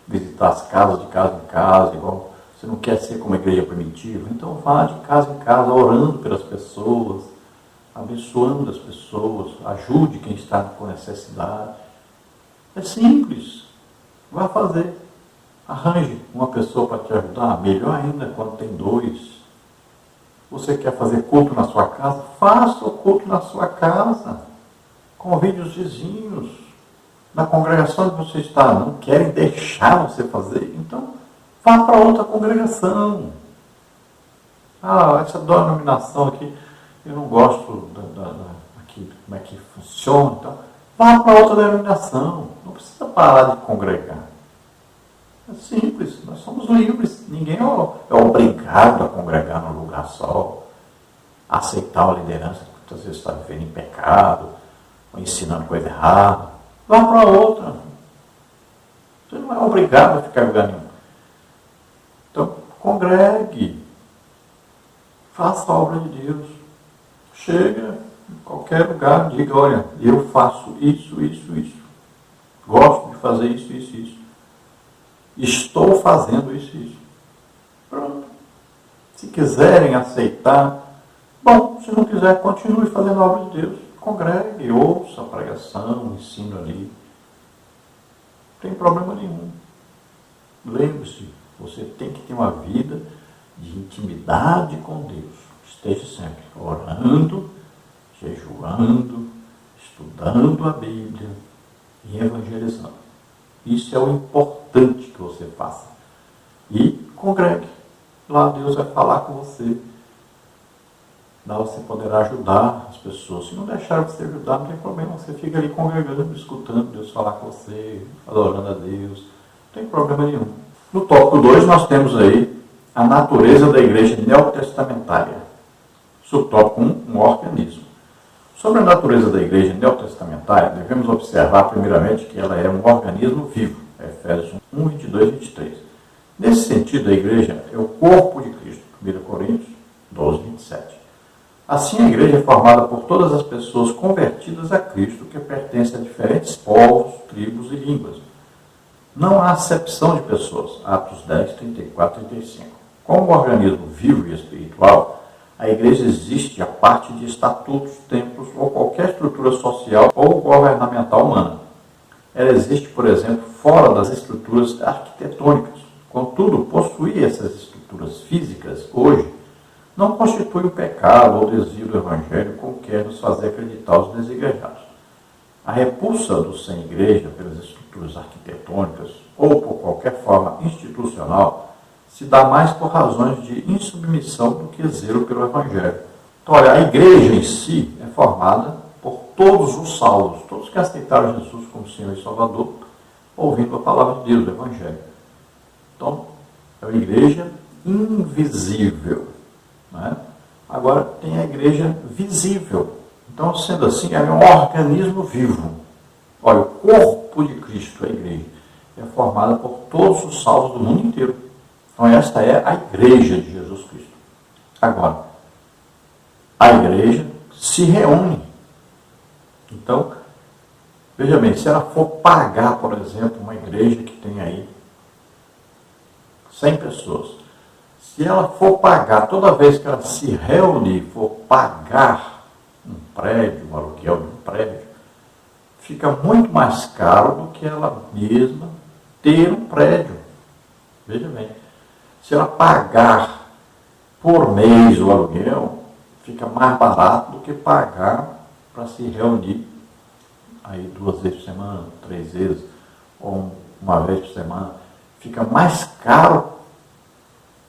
visitar as casas de casa em casa, igual você não quer ser como a igreja primitiva, então vá de casa em casa orando pelas pessoas, abençoando as pessoas, ajude quem está com necessidade. É simples. Vá fazer. Arranje uma pessoa para te ajudar, melhor ainda quando tem dois. Você quer fazer culto na sua casa? Faça o culto na sua casa. Convide os vizinhos. Na congregação que você está, não querem deixar você fazer? Então, vá para outra congregação. Ah, essa denominação aqui, eu não gosto aqui, como é que funciona. Então, vá para outra denominação. Não precisa parar de congregar. É simples, nós somos livres. Ninguém é obrigado a congregar num lugar só, a aceitar uma liderança que muitas vezes está vivendo em pecado, ou ensinando coisa errada. Vá para outra. Você não é obrigado a ficar em lugar nenhum. Então, congregue. Faça a obra de Deus. Chega em qualquer lugar, diga, olha, eu faço isso, isso, isso. Gosto de fazer isso, isso, isso. Estou fazendo isso, isso. Pronto. Se quiserem aceitar, bom, se não quiser, continue fazendo a obra de Deus. Congregue, ouça a pregação, ensino ali. Não tem problema nenhum. Lembre-se, você tem que ter uma vida de intimidade com Deus. Esteja sempre orando, jejuando, estudando a Bíblia e evangelizando. Isso é o importante que você faça. E congregue. Lá Deus vai falar com você. Lá você poderá ajudar as pessoas. Se não deixar você ajudar, não tem problema. Você fica ali congregando, escutando Deus falar com você, adorando a Deus. Não tem problema nenhum. No tópico 2 nós temos aí a natureza da igreja neotestamentária. Subtópico 1, um organismo. Sobre a natureza da igreja neotestamentária, devemos observar primeiramente que ela é um organismo vivo. Efésios 1, 22 e 23. Nesse sentido, a igreja é o corpo de Cristo. 1 Coríntios 12, 27. Assim, a igreja é formada por todas as pessoas convertidas a Cristo que pertencem a diferentes povos, tribos e línguas. Não há acepção de pessoas. Atos 10, 34 e 35. Como um organismo vivo e espiritual, a igreja existe a parte de estatutos, templos ou qualquer estrutura social ou governamental humana. Ela existe, por exemplo, fora das estruturas arquitetônicas. Contudo, possuir essas estruturas físicas hoje não constitui um pecado ou desvio do Evangelho como quer nos fazer acreditar os desigrejados. A repulsa do sem igreja pelas estruturas arquitetônicas ou por qualquer forma institucional se dá mais por razões de insubmissão do que zelo pelo Evangelho. Então, olha, a igreja em si é formada por todos os salvos, todos que aceitaram Jesus como Senhor e Salvador, ouvindo a palavra de Deus, o Evangelho. Então, é uma igreja invisível. Né? Agora, tem a igreja visível. Então, sendo assim, é um organismo vivo. Olha, o corpo de Cristo, a igreja, é formada por todos os salvos do mundo inteiro. Então, esta é a igreja de Jesus Cristo. Agora, a igreja se reúne. Então, veja bem, se ela for pagar, por exemplo, uma igreja que tem aí 100 pessoas, se ela for pagar, toda vez que ela se reunir, for pagar um prédio, um aluguel de um prédio, fica muito mais caro do que ela mesma ter um prédio. Veja bem, se ela pagar por mês o aluguel, fica mais barato do que pagar para se reunir aí 2 vezes por semana, 3 vezes, ou uma vez por semana. Fica mais caro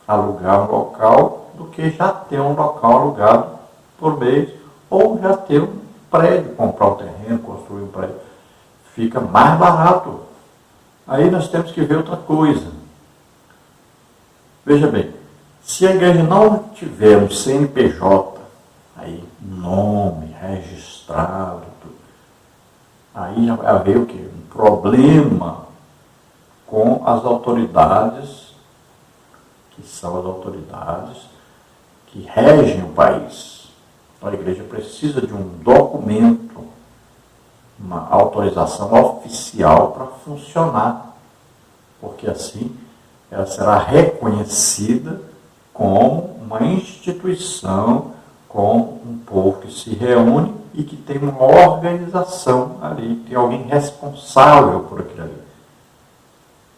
alugar um local do que já ter um local alugado por mês, ou já ter um prédio, comprar um terreno, construir um prédio. Fica mais barato. Aí nós temos que ver outra coisa. Veja bem, se a igreja não tiver um CNPJ, aí nome registrado, aí já vai haver o quê? Um problema com as autoridades, que são as autoridades que regem o país. Então a igreja precisa de um documento, uma autorização oficial para funcionar, porque assim ela será reconhecida como uma instituição, como um povo que se reúne e que tem uma organização ali, tem alguém responsável por aquilo ali.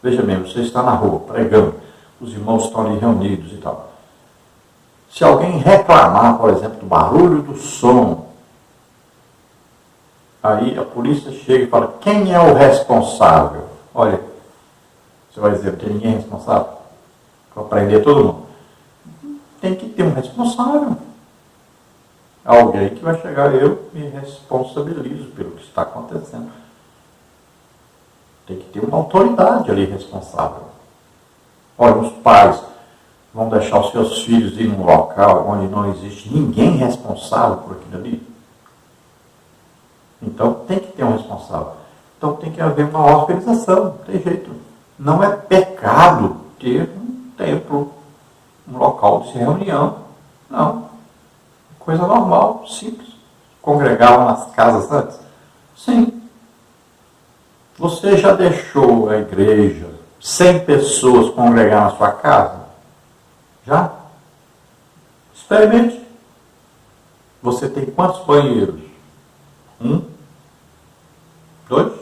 Veja bem, você está na rua pregando, os irmãos estão ali reunidos e tal. Se alguém reclamar, por exemplo, do barulho do som, aí a polícia chega e fala, quem é o responsável? Olha, você vai dizer, porque ninguém é responsável para prender todo mundo. Tem que ter um responsável. Alguém que vai chegar, eu me responsabilizo pelo que está acontecendo. Tem que ter uma autoridade ali responsável. Olha, os pais vão deixar os seus filhos ir num local onde não existe ninguém responsável por aquilo ali. Então tem que ter um responsável. Então tem que haver uma organização, não tem jeito. Não é pecado ter um templo, um local de reunião. Não. Coisa normal, simples. Congregavam nas casas antes? Sim. Você já deixou a igreja 100 pessoas congregar na sua casa? Já? Experimente. Você tem quantos banheiros? 1? 2?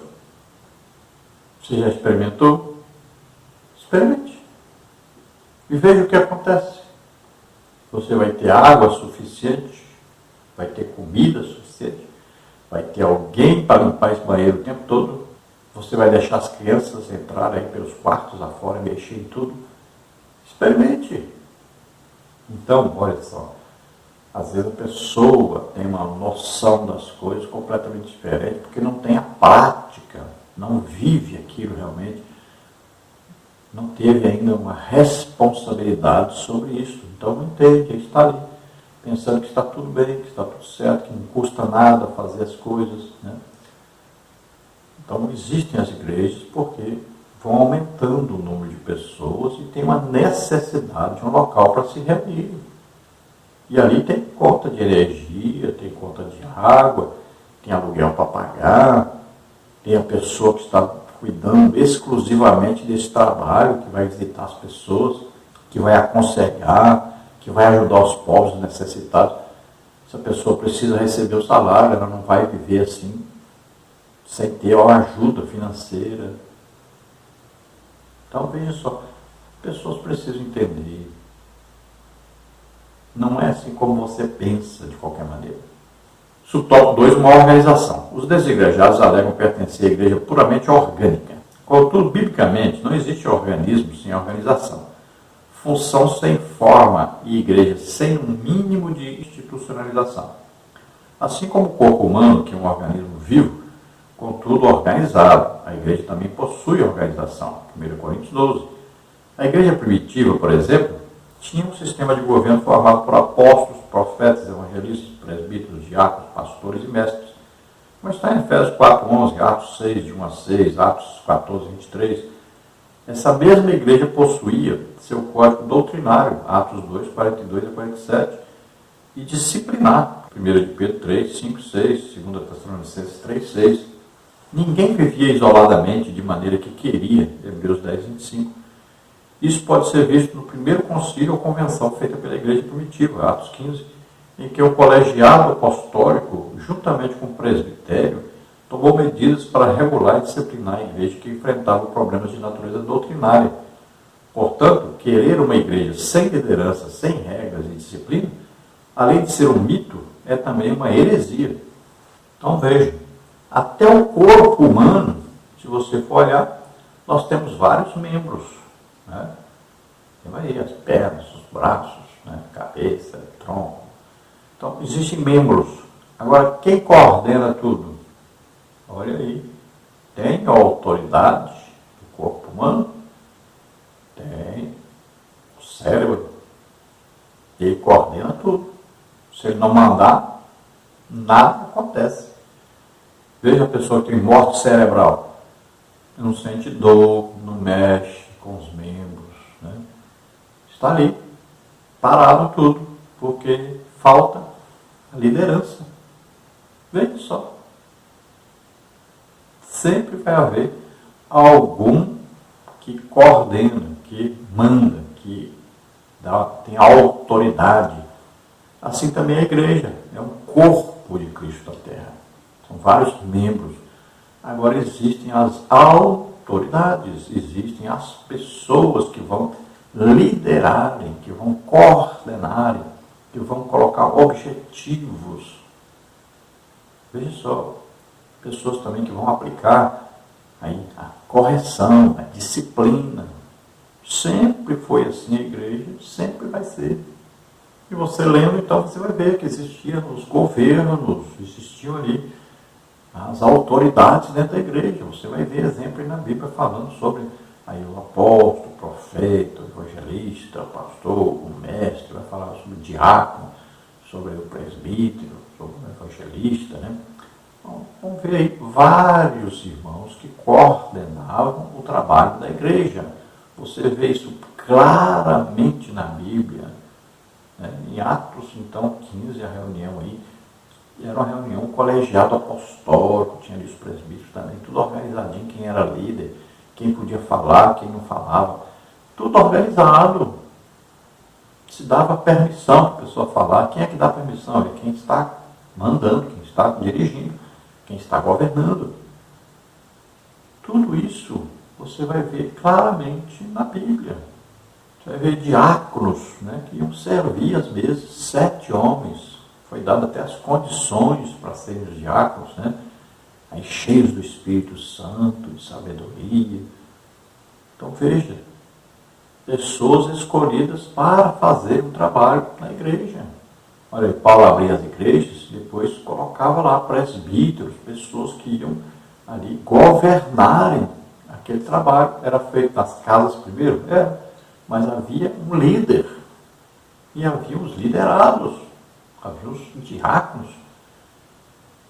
Você já experimentou? Experimente. E veja o que acontece. Você vai ter água suficiente, vai ter comida suficiente, vai ter alguém para limpar esse banheiro o tempo todo. Você vai deixar as crianças entrarem aí pelos quartos afora e mexer em tudo. Experimente. Então, olha só. Às vezes a pessoa tem uma noção das coisas completamente diferente, porque não tem a prática, não vive aquilo realmente, não teve ainda uma responsabilidade sobre isso. Então não entende, ele está ali, pensando que está tudo bem, que está tudo certo, que não custa nada fazer as coisas, né? Então existem as igrejas porque vão aumentando o número de pessoas e tem uma necessidade de um local para se reunir. E ali tem conta de energia, tem conta de água, tem aluguel para pagar, tem a pessoa que está cuidando exclusivamente desse trabalho, que vai visitar as pessoas, que vai aconselhar, que vai ajudar os pobres necessitados. Essa pessoa precisa receber o salário, ela não vai viver assim, sem ter uma ajuda financeira. Então, veja só, as pessoas precisam entender. Não é assim como você pensa, de qualquer maneira. Subtópico 2, uma organização. Os desigrejados alegam pertencer à igreja puramente orgânica. Contudo, biblicamente, não existe organismo sem organização. Função sem forma e igreja sem um mínimo de institucionalização. Assim como o corpo humano, que é um organismo vivo, contudo organizado, a igreja também possui organização. 1 Coríntios 12. A igreja primitiva, por exemplo, tinha um sistema de governo formado por apóstolos, profetas, evangelistas, presbíteros, diáconos, pastores e mestres. Mas está em Efésios 4:11, Atos 6, de 1 a 6, Atos 14, 23. Essa mesma igreja possuía seu código doutrinário, Atos 2, 42 a 47, e disciplinar, 1 de Pedro 3, 5, 6, 2 Tessalonicenses 3, 6. Ninguém vivia isoladamente de maneira que queria, Hebreus 10, 25. Isso pode ser visto no primeiro concílio ou convenção feita pela igreja primitiva, Atos 15, em que o colegiado apostólico, juntamente com o presbitério, tomou medidas para regular e disciplinar a igreja que enfrentava problemas de natureza doutrinária. Portanto, querer uma igreja sem liderança, sem regras e disciplina, além de ser um mito, é também uma heresia. Então veja, até o corpo humano, se você for olhar, nós temos vários membros. Né? Tem aí as pernas, os braços, né? Cabeça, tronco. Então, existem membros. Agora, quem coordena tudo? Olha aí. Tem a autoridade do corpo humano? Tem o cérebro. Ele coordena tudo. Se ele não mandar, nada acontece. Veja a pessoa que tem morte cerebral. Não sente dor, não mexe com os membros, né? Está ali, parado tudo, porque falta a liderança. Veja só. Sempre vai haver algum que coordena, que manda, que tem autoridade. Assim também a igreja é um corpo de Cristo na Terra. São vários membros. Agora existem as autoridades, existem as pessoas que vão liderarem, que vão coordenarem, que vão colocar objetivos. Veja só, pessoas também que vão aplicar aí a correção, a disciplina. Sempre foi assim a igreja, sempre vai ser. E você lendo, então, você vai ver que existiam os governos, existiam ali as autoridades dentro da igreja. Você vai ver exemplo aí na Bíblia falando sobre aí o apóstolo, o profeta, o evangelista, o pastor, o mestre, vai falar sobre o diácono, sobre o presbítero, sobre o evangelista, né? Então, vamos ver aí vários irmãos que coordenavam o trabalho da igreja. Você vê isso claramente na Bíblia, né? Em Atos, então, 15, a reunião aí, era uma reunião, um colegiado apostólico, tinha ali os presbíteros também, tudo organizadinho, quem era líder, quem podia falar, quem não falava, tudo organizado. se dava permissão para a pessoa falar. Quem é que dá permissão? É quem está mandando, quem está dirigindo, quem está governando. Tudo isso você vai ver claramente na Bíblia. Você vai ver diáconos, né, que iam servir às vezes 7 homens. Foi dado até as condições para serem os diáconos, né? Aí cheios do Espírito Santo, de sabedoria. Então veja, pessoas escolhidas para fazer o trabalho na igreja. Olha aí, Paulo abria as igrejas, depois colocava lá presbíteros, pessoas que iam ali governarem aquele trabalho. Era feito nas casas primeiro? Era, mas havia um líder. E havia os liderados, havia os diáconos.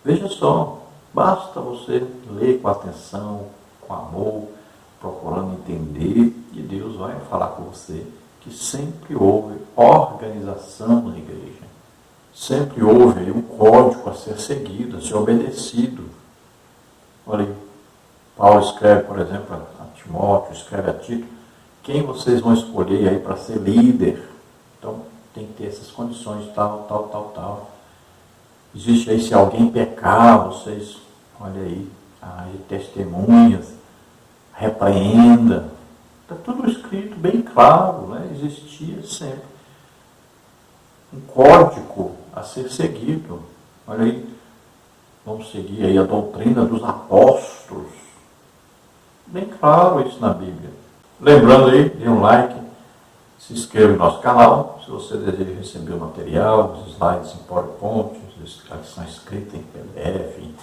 Veja só, basta você ler com atenção, com amor, procurando entender, e Deus vai falar com você que sempre houve organização na igreja. Sempre houve um código a ser seguido, a ser obedecido. Olha aí, Paulo escreve, por exemplo, a Timóteo, escreve a Tito, quem vocês vão escolher aí para ser líder? Então, tem que ter essas condições, tal. Existe aí, se alguém pecar, vocês, olha aí, testemunhas, repreenda. Está tudo escrito bem claro, né? Existia sempre um código a ser seguido. Olha aí, vamos seguir aí a doutrina dos apóstolos. Bem claro isso na Bíblia. Lembrando aí, dê um like, se inscreva no nosso canal, se você deseja receber o material, os slides em PowerPoint, os slides são escritos em PDF, em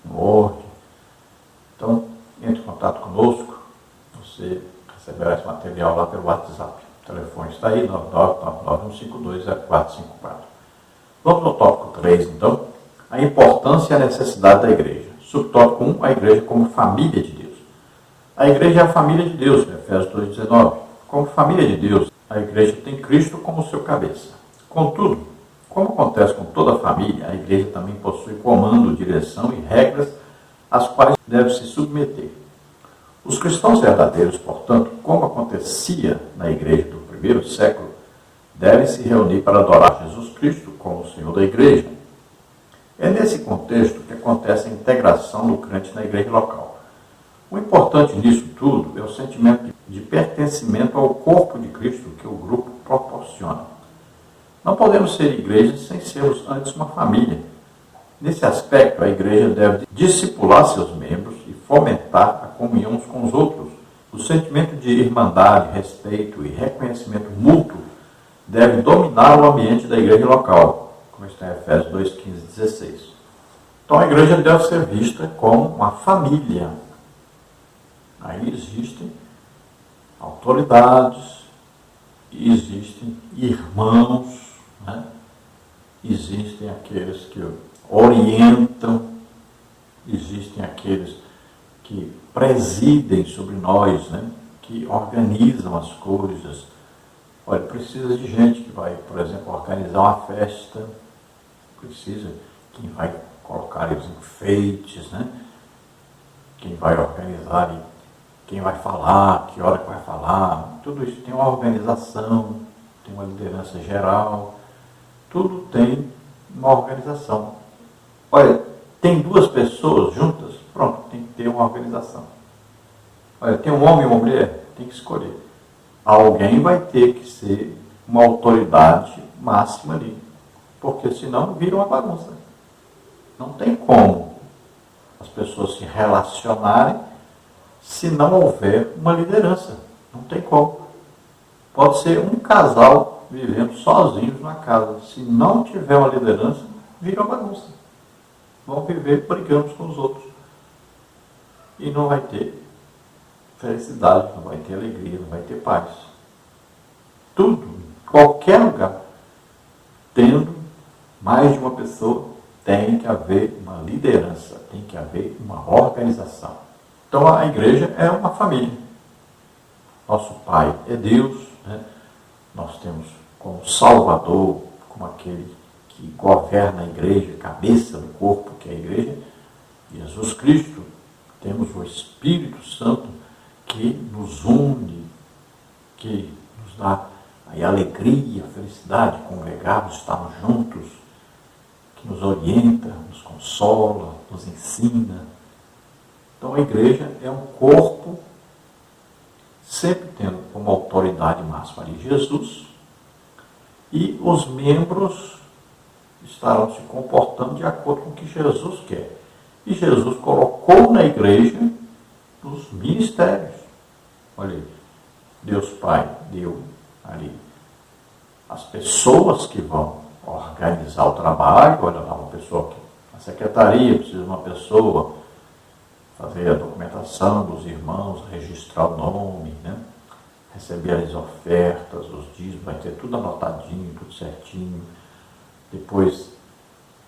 Word. Então, entre em contato conosco, você receberá esse material lá pelo WhatsApp. O telefone está aí, 99951520454. Vamos ao tópico 3, então. A importância e a necessidade da igreja. Subtópico 1, a igreja como família de Deus. A igreja é a família de Deus, Efésios 2,19. Como família de Deus, a igreja tem Cristo como seu cabeça. Contudo, como acontece com toda a família, a igreja também possui comando, direção e regras às quais deve se submeter. Os cristãos verdadeiros, portanto, como acontecia na igreja do primeiro século, devem se reunir para adorar Jesus Cristo como o Senhor da igreja. É nesse contexto que acontece a integração do crente na igreja local. O importante nisso tudo é o sentimento de pertencimento ao corpo de Cristo que o grupo proporciona. Não podemos ser igreja sem sermos antes uma família. Nesse aspecto, a igreja deve discipular seus membros e fomentar a comunhão uns com os outros. O sentimento de irmandade, respeito e reconhecimento mútuo deve dominar o ambiente da igreja local, como está em Efésios 2, 15 e 16. Então a igreja deve ser vista como uma família. Aí existem autoridades, existem irmãos, né? Existem aqueles que orientam, existem aqueles que presidem sobre nós, né? Que organizam as coisas. Olha, precisa de gente que vai, por exemplo, organizar uma festa, precisa quem vai colocar os enfeites, né? Quem vai organizar, quem vai falar, que hora que vai falar, tudo isso tem uma organização, tem uma liderança geral, tudo tem uma organização. Olha, tem 2 pessoas juntas, pronto, tem que ter uma organização. Olha, tem um homem e uma mulher, tem que escolher. Alguém vai ter que ser uma autoridade máxima ali, porque senão vira uma bagunça. Não tem como as pessoas se relacionarem se não houver uma liderança. Não tem como. Pode ser um casal vivendo sozinhos na casa. Se não tiver uma liderança, vira uma bagunça. Vão viver brigando uns com os outros. E não vai ter felicidade, não vai ter alegria, não vai ter paz. Tudo, qualquer lugar, tendo mais de uma pessoa, tem que haver uma liderança, tem que haver uma organização. Então a igreja é uma família. Nosso Pai é Deus, né? Nós temos como Salvador, como aquele que governa a igreja, cabeça do corpo, que é a igreja, Jesus Cristo. Temos o Espírito Santo que nos une, que nos dá aí a alegria, a felicidade de congregarmos, estarmos juntos, que nos orienta, nos consola, nos ensina. Então a igreja é um corpo, sempre tendo como autoridade máxima ali Jesus, e os membros estarão se comportando de acordo com o que Jesus quer. E Jesus colocou na igreja os ministérios. Olha aí, Deus Pai deu ali as pessoas que vão organizar o trabalho. Olha lá, uma pessoa que a secretaria precisa de uma pessoa fazer a documentação dos irmãos, registrar o nome, né? Receber as ofertas, os dízimos, vai ter tudo anotadinho, tudo certinho. Depois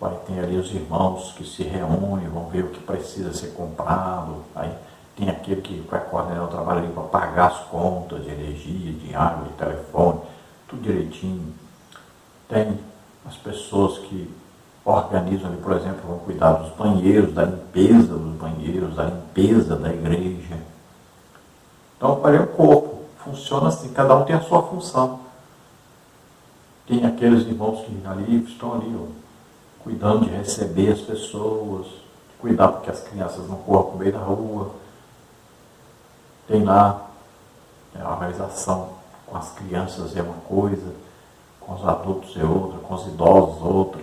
vai ter ali os irmãos que se reúnem, vão ver o que precisa ser comprado. Aí tem aquele que vai coordenar o trabalho ali para pagar as contas de energia, de água, de telefone, tudo direitinho. Tem as pessoas que organizam ali, por exemplo, vão cuidar dos banheiros, da limpeza dos banheiros, da limpeza da igreja. Então, olha, o corpo funciona assim, cada um tem a sua função. Tem aqueles irmãos que ali estão ali, ó, cuidando de receber as pessoas, de cuidar para que as crianças não corram para o meio da rua. Tem lá a organização com as crianças é uma coisa, com os adultos é outra, com os idosos outra.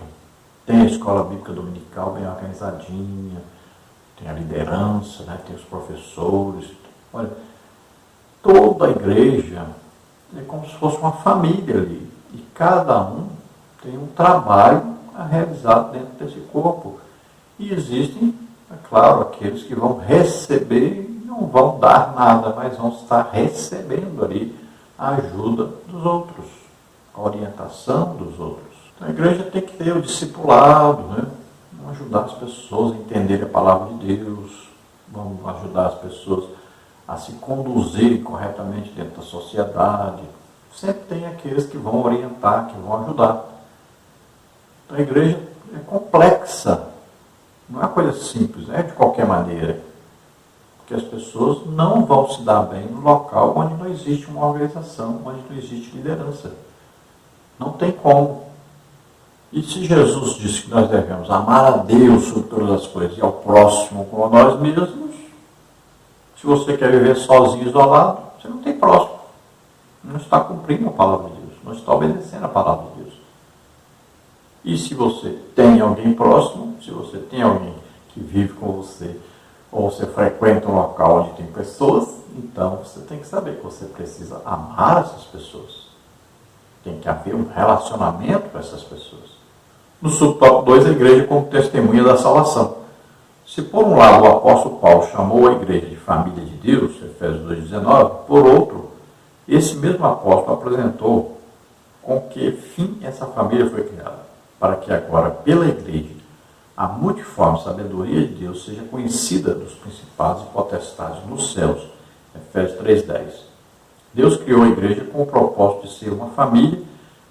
Tem a escola bíblica dominical bem organizadinha, tem a liderança, né? Tem os professores. Olha, toda a igreja é como se fosse uma família ali. E cada um tem um trabalho a realizar dentro desse corpo. E existem, é claro, aqueles que vão receber e não vão dar nada, mas vão estar recebendo ali a ajuda dos outros, a orientação dos outros. Então a igreja tem que ter o discipulado, né? Vamos ajudar as pessoas a entenderem a palavra de Deus, vamos ajudar as pessoas a se conduzirem corretamente dentro da sociedade. Sempre tem aqueles que vão orientar, que vão ajudar. Então a igreja é complexa, não é uma coisa simples, não é de qualquer maneira. Porque as pessoas não vão se dar bem no local onde não existe uma organização, onde não existe liderança. Não tem como. E se Jesus disse que nós devemos amar a Deus sobre todas as coisas e ao próximo como a nós mesmos, se você quer viver sozinho, isolado, você não tem próximo. Não está cumprindo a palavra de Deus, não está obedecendo a palavra de Deus. E se você tem alguém próximo, se você tem alguém que vive com você, ou você frequenta um local onde tem pessoas, então você tem que saber que você precisa amar essas pessoas. Tem que haver um relacionamento com essas pessoas. No subtópico 2, a igreja como testemunha da salvação. Se por um lado o apóstolo Paulo chamou a igreja de família de Deus, Efésios 2,19, por outro, esse mesmo apóstolo apresentou com que fim essa família foi criada, para que agora, pela igreja, a multiforme sabedoria de Deus seja conhecida dos principados e potestades nos céus, Efésios 3,10. Deus criou a igreja com o propósito de ser uma família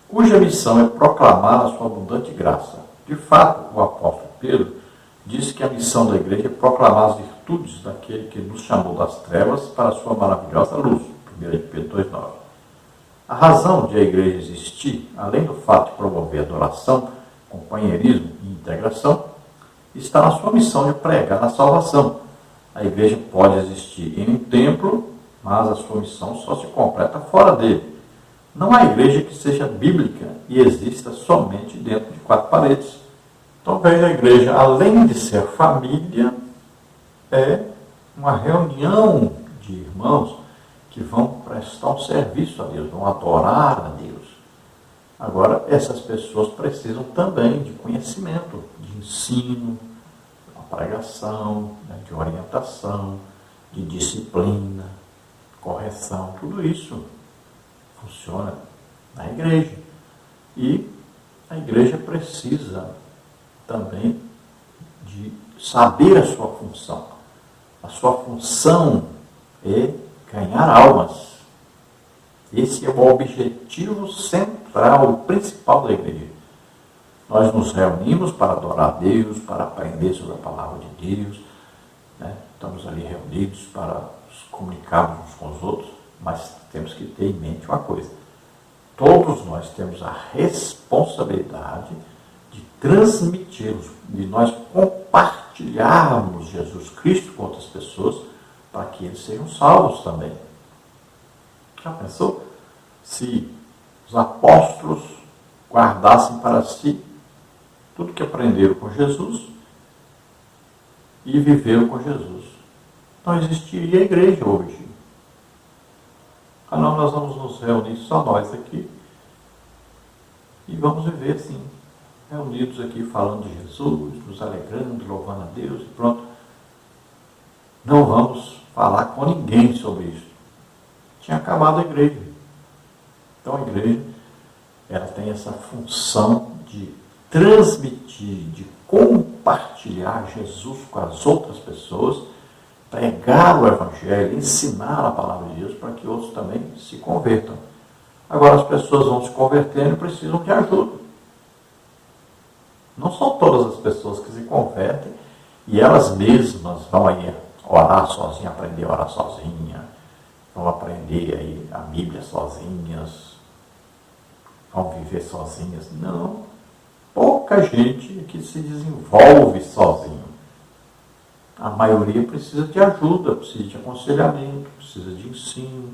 cuja missão é proclamar a sua abundante graça. De fato, o apóstolo Pedro disse que a missão da igreja é proclamar as virtudes daquele que nos chamou das trevas para a sua maravilhosa luz. 1 Pedro 2,9. A razão de a igreja existir, além do fato de promover adoração, companheirismo e integração, está na sua missão de pregar a salvação. A igreja pode existir em um templo, mas a sua missão só se completa fora dele. Não há igreja que seja bíblica e exista somente dentro de 4 paredes. Então veja, a igreja, além de ser família, é uma reunião de irmãos que vão prestar um serviço a Deus, vão adorar a Deus. Agora, essas pessoas precisam também de conhecimento, de ensino, de uma pregação, né, de orientação, de disciplina, correção, tudo isso funciona na igreja. E a igreja precisa também de saber a sua função. A sua função é ganhar almas. Esse é o objetivo central, o principal da igreja. Nós nos reunimos para adorar a Deus, para aprender sobre a palavra de Deus, né? Estamos ali reunidos para nos comunicarmos uns com os outros, mas temos que ter em mente uma coisa: todos nós temos a responsabilidade de transmiti-los, de nós compartilharmos Jesus Cristo com outras pessoas para que eles sejam salvos também. Já pensou? Se os apóstolos guardassem para si tudo que aprenderam com Jesus e viveram com Jesus, não existiria igreja hoje. Não, nós vamos nos reunir só nós aqui e vamos viver assim, reunidos aqui falando de Jesus, nos alegrando, louvando a Deus e pronto. Não vamos falar com ninguém sobre isso. Tinha acabado a igreja. Então a igreja, ela tem essa função de transmitir, de compartilhar Jesus com as outras pessoas, pregar o Evangelho, ensinar a palavra de Deus para que outros também se convertam. Agora as pessoas vão se convertendo e precisam de ajuda. Não são todas as pessoas que se convertem e elas mesmas vão aí orar sozinha, aprender a orar sozinha, vão aprender aí a Bíblia sozinhas, vão viver sozinhas. Não. Pouca gente que se desenvolve sozinho. A maioria precisa de ajuda, precisa de aconselhamento, precisa de ensino,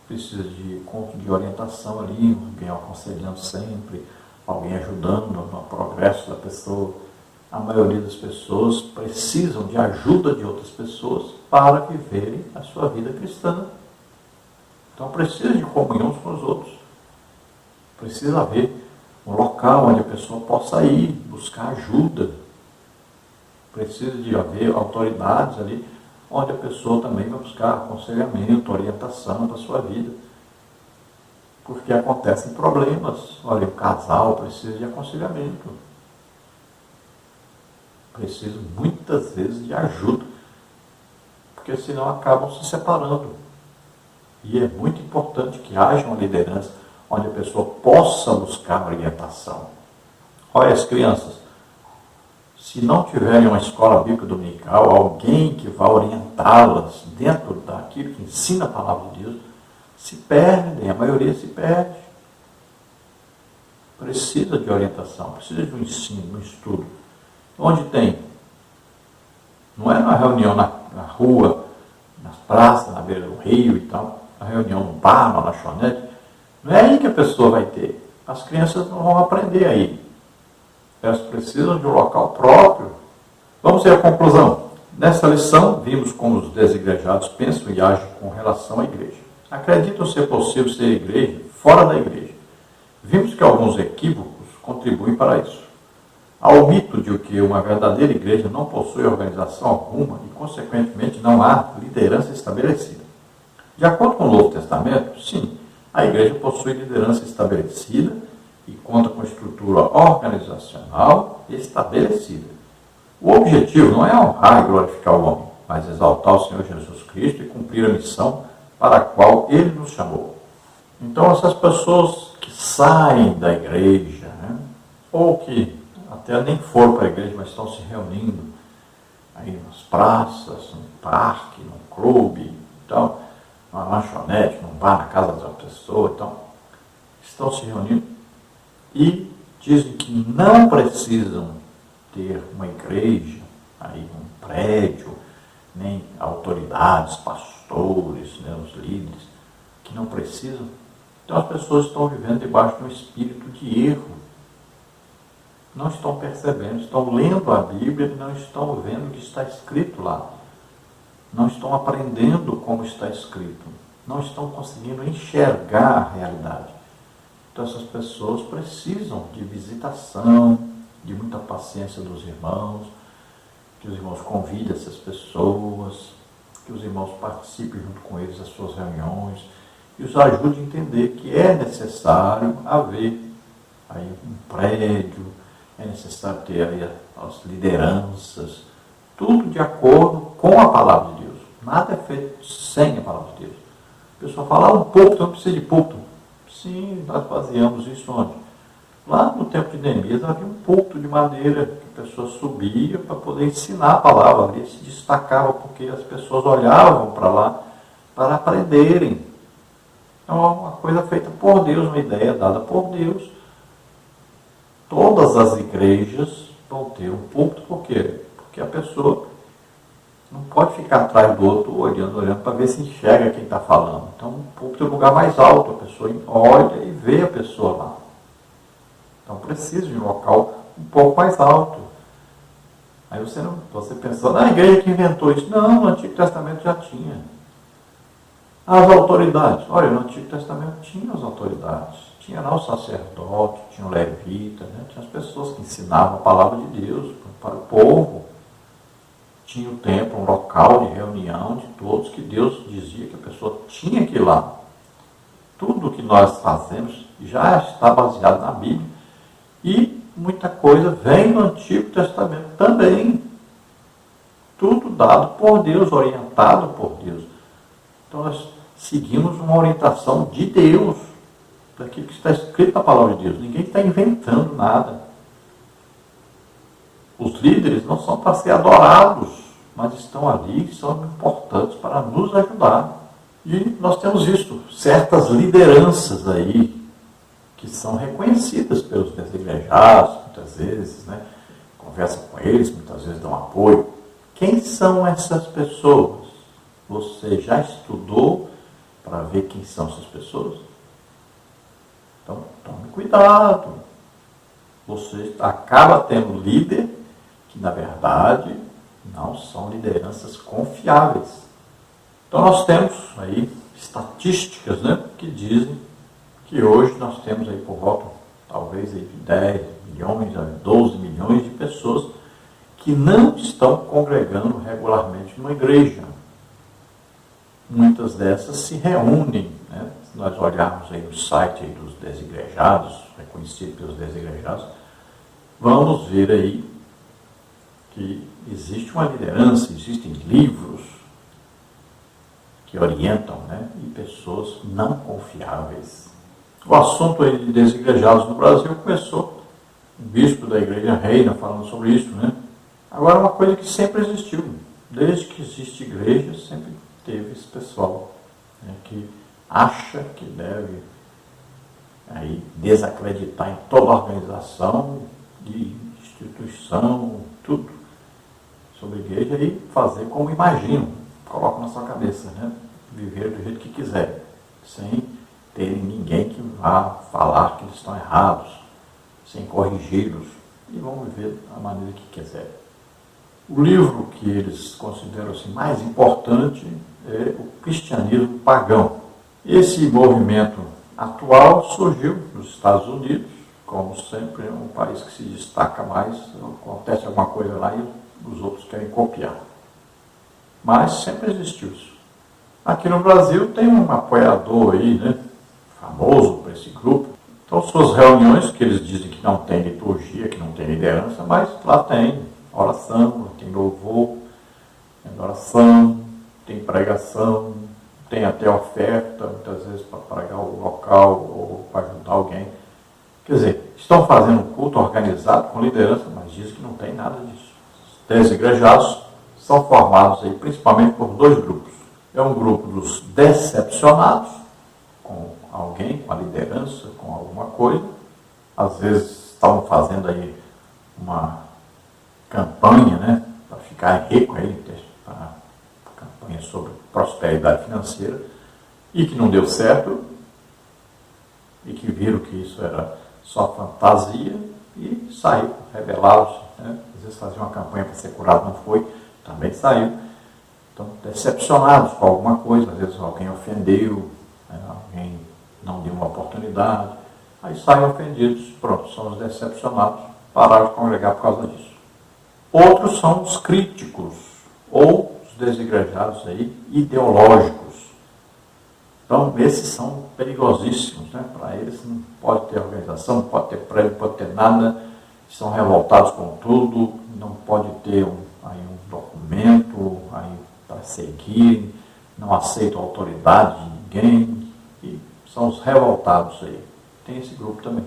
precisa de orientação ali, alguém aconselhando sempre, alguém ajudando no progresso da pessoa. A maioria das pessoas precisam de ajuda de outras pessoas para viverem a sua vida cristã. Então precisa de comunhão uns com os outros. Precisa haver um local onde a pessoa possa ir, buscar ajuda. Precisa de haver autoridades ali, onde a pessoa também vai buscar aconselhamento, orientação da sua vida. Porque acontecem problemas. Olha, o casal precisa de aconselhamento. Precisa muitas vezes de ajuda. Porque senão acabam se separando. E é muito importante que haja uma liderança onde a pessoa possa buscar orientação. Olha, as crianças, se não tiverem uma escola bíblica dominical, alguém que vá orientá-las dentro daquilo que ensina a palavra de Deus, se perdem, a maioria se perde. Precisa de orientação, precisa de um ensino, um estudo. Onde tem? Não é uma reunião na rua, nas praças, na beira do rio e tal, uma reunião no bar, na lanchonete. Não é aí que a pessoa vai ter. As crianças não vão aprender aí. Elas precisam de um local próprio. Vamos ver a conclusão. Nessa lição, vimos como os desigrejados pensam e agem com relação à igreja. Acreditam ser possível ser igreja fora da igreja. Vimos que alguns equívocos contribuem para isso. Há o mito de que uma verdadeira igreja não possui organização alguma e, consequentemente, não há liderança estabelecida. De acordo com o Novo Testamento, sim, a igreja possui liderança estabelecida e conta com estrutura organizacional estabelecida. O objetivo não é honrar e glorificar o homem, mas exaltar o Senhor Jesus Cristo e cumprir a missão para a qual Ele nos chamou. Então, essas pessoas que saem da igreja, ou que até nem foram para a igreja, mas estão se reunindo aí nas praças, no parque, no clube, então, numa lanchonete, num bar, na casa de uma pessoa, então, estão se reunindo e dizem que não precisam ter uma igreja, aí um prédio, nem autoridades, pastores, os líderes, que não precisam. Então as pessoas estão vivendo debaixo de um espírito de erro. Não estão percebendo, estão lendo a Bíblia e não estão vendo o que está escrito lá. Não estão aprendendo como está escrito. Não estão conseguindo enxergar a realidade. Então essas pessoas precisam de visitação, de muita paciência dos irmãos, que os irmãos convidem essas pessoas, que os irmãos participem junto com eles das suas reuniões e os ajudem a entender que é necessário haver aí um prédio, é necessário ter aí as lideranças, tudo de acordo com a palavra de Deus. Nada é feito sem a palavra de Deus. A pessoa fala, um púlpito, não precisa de púlpito. Sim, nós baseamos isso onde? Lá no tempo de Neemias havia um púlpito de madeira que a pessoa subia para poder ensinar a palavra. Ali se destacava porque as pessoas olhavam para lá para aprenderem. Então é uma coisa feita por Deus, uma ideia dada por Deus. Todas as igrejas vão ter um púlpito, por quê? Porque a pessoa não pode ficar atrás do outro, olhando para ver se enxerga quem está falando. Então o púlpito é o lugar mais alto, a pessoa olha e vê a pessoa lá. Então precisa de um local um pouco mais alto. Aí você pensando, a igreja que inventou isso. Não, no Antigo Testamento já tinha. As autoridades. Olha, no Antigo Testamento tinha as autoridades. Tinha lá o sacerdote, tinha o levita, né? Tinha as pessoas que ensinavam a palavra de Deus para o povo. Tinha o templo, um local de reunião de todos, que Deus dizia que a pessoa tinha que ir lá. Tudo que nós fazemos já está baseado na Bíblia. E muita coisa vem do Antigo Testamento também. Tudo dado por Deus, orientado por Deus. Então nós seguimos uma orientação de Deus, daquilo que está escrito na palavra de Deus. Ninguém está inventando nada. Os líderes não são para ser adorados, mas estão ali e são importantes para nos ajudar. E nós temos visto certas lideranças aí, que são reconhecidas pelos desigrejados, muitas vezes, né? Conversa com eles, muitas vezes dão apoio. Quem são essas pessoas? Você já estudou para ver quem são essas pessoas? Então, tome cuidado. Você acaba tendo líder que, na verdade, não são lideranças confiáveis. Então, nós temos aí estatísticas, né, que dizem que hoje nós temos aí por volta, talvez, aí de 10 milhões a 12 milhões de pessoas que não estão congregando regularmente numa igreja. Muitas dessas se reúnem, né? Se nós olharmos aí no site aí dos desigrejados, reconhecido pelos desigrejados, vamos ver aí que existe uma liderança, existem livros que orientam, né? E pessoas não confiáveis. O assunto aí de desigrejados no Brasil começou, o bispo da igreja Reina falando sobre isso, né? Agora, uma coisa que sempre existiu, desde que existe igreja, sempre teve esse pessoal, né, que acha que deve aí desacreditar em toda a organização, de instituição, tudo sobre a igreja e fazer como imaginam, coloca na sua cabeça, né? Viver do jeito que quiser, sem terem ninguém que vá falar que eles estão errados, sem corrigi-los, e vão viver da maneira que quiserem. O livro que eles consideram assim, mais importante é o Cristianismo Pagão. Esse movimento atual surgiu nos Estados Unidos, como sempre, é um país que se destaca mais, acontece alguma coisa lá e os outros querem copiar. Mas sempre existiu isso. Aqui no Brasil tem um apoiador aí, né, famoso para esse grupo. Então, suas reuniões, que eles dizem que não tem liturgia, que não tem liderança, mas lá tem oração, tem louvor, tem adoração, tem pregação, tem até oferta, muitas vezes para pagar o local ou para ajudar alguém. Quer dizer, estão fazendo um culto organizado com liderança, mas diz que não tem nada disso. Os desigrejados são formados aí principalmente por dois grupos. É um grupo dos decepcionados com alguém, com a liderança, com alguma coisa. Às vezes estavam fazendo aí uma campanha, né, para ficar rico aí, para campanha sobre prosperidade financeira, e que não deu certo, e que viram que isso era só fantasia, e saiu, rebelaram-se, né? Às vezes faziam uma campanha para ser curado, não foi, também saiu. Então, decepcionados com alguma coisa, às vezes alguém ofendeu, né? Alguém não deu uma oportunidade, aí saem ofendidos, pronto, são os decepcionados, pararam de congregar por causa disso. Outros são os críticos, ou os desigrejados aí, ideológicos. Então, esses são perigosíssimos, né? Para eles não pode ter organização, não pode ter prédio, não pode ter nada, estão revoltados com tudo, não pode ter um documento para seguir, não aceitam a autoridade de ninguém, e são os revoltados aí. Tem esse grupo também.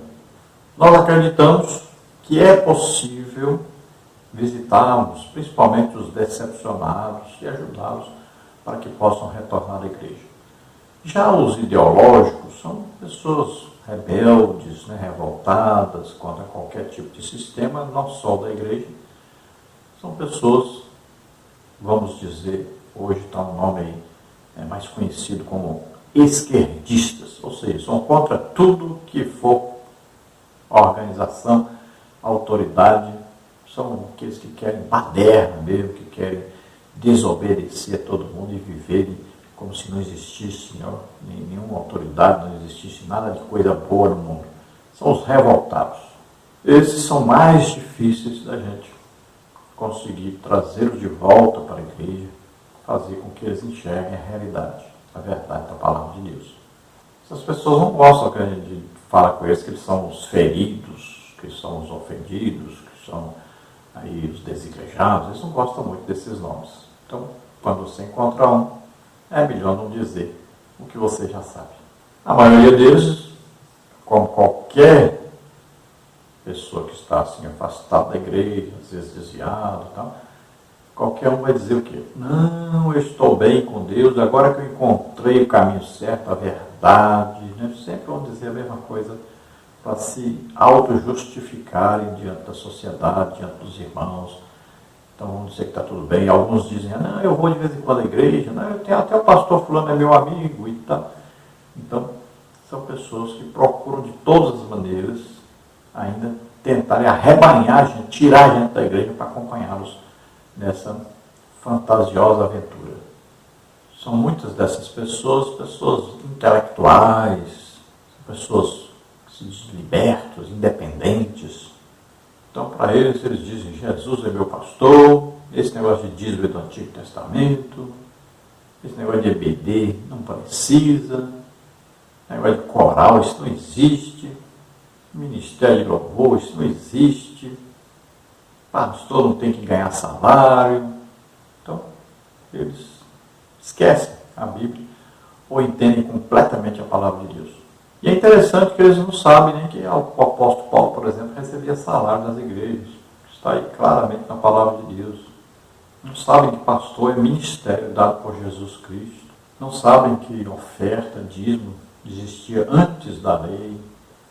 Nós acreditamos que é possível visitarmos, principalmente os decepcionados, e ajudá-los para que possam retornar à igreja. Já os ideológicos são pessoas rebeldes, né, revoltadas contra qualquer tipo de sistema, não só da igreja. São pessoas, vamos dizer, hoje está um nome aí, mais conhecido como esquerdistas, ou seja, são contra tudo que for organização, autoridade, são aqueles que querem baderna mesmo, que querem desobedecer a todo mundo e viverem como se não existisse nenhuma autoridade, não existisse nada de coisa boa no mundo. São os revoltados. Esses são mais difíceis da gente conseguir trazê-los de volta para a igreja, fazer com que eles enxerguem a realidade, a verdade da palavra de Deus. Essas pessoas não gostam que a gente fale com eles que eles são os feridos, que são os ofendidos, que são aí os desigrejados. Eles não gostam muito desses nomes. Então, quando você encontra um, é melhor não dizer o que você já sabe. A maioria deles, como qualquer pessoa que está assim afastada da igreja, às vezes desviado e tal, qualquer um vai dizer o quê? Não, eu estou bem com Deus, agora que eu encontrei o caminho certo, a verdade, né? Sempre vão dizer a mesma coisa para se auto-justificarem diante da sociedade, diante dos irmãos. Então vamos dizer que está tudo bem. Alguns dizem, não, eu vou de vez em quando à igreja, não, eu tenho até o pastor fulano é meu amigo e tal. Então, são pessoas que procuram de todas as maneiras ainda tentarem arrebanhar a gente, tirar a gente da igreja para acompanhá-los nessa fantasiosa aventura. São muitas dessas pessoas, pessoas intelectuais, pessoas libertos, independentes. Então, para eles dizem, Jesus é meu pastor, esse negócio de dízimo do Antigo Testamento, esse negócio de EBD não precisa, esse negócio de coral, isso não existe, ministério de louvor, isso não existe, pastor não tem que ganhar salário. Então, eles esquecem a Bíblia ou entendem completamente a palavra de Deus. E é interessante que eles não sabem nem que o apóstolo Paulo, por exemplo, recebia salário das igrejas. Está aí claramente na palavra de Deus. Não sabem que pastor é ministério dado por Jesus Cristo. Não sabem que oferta, dízimo, existia antes da lei.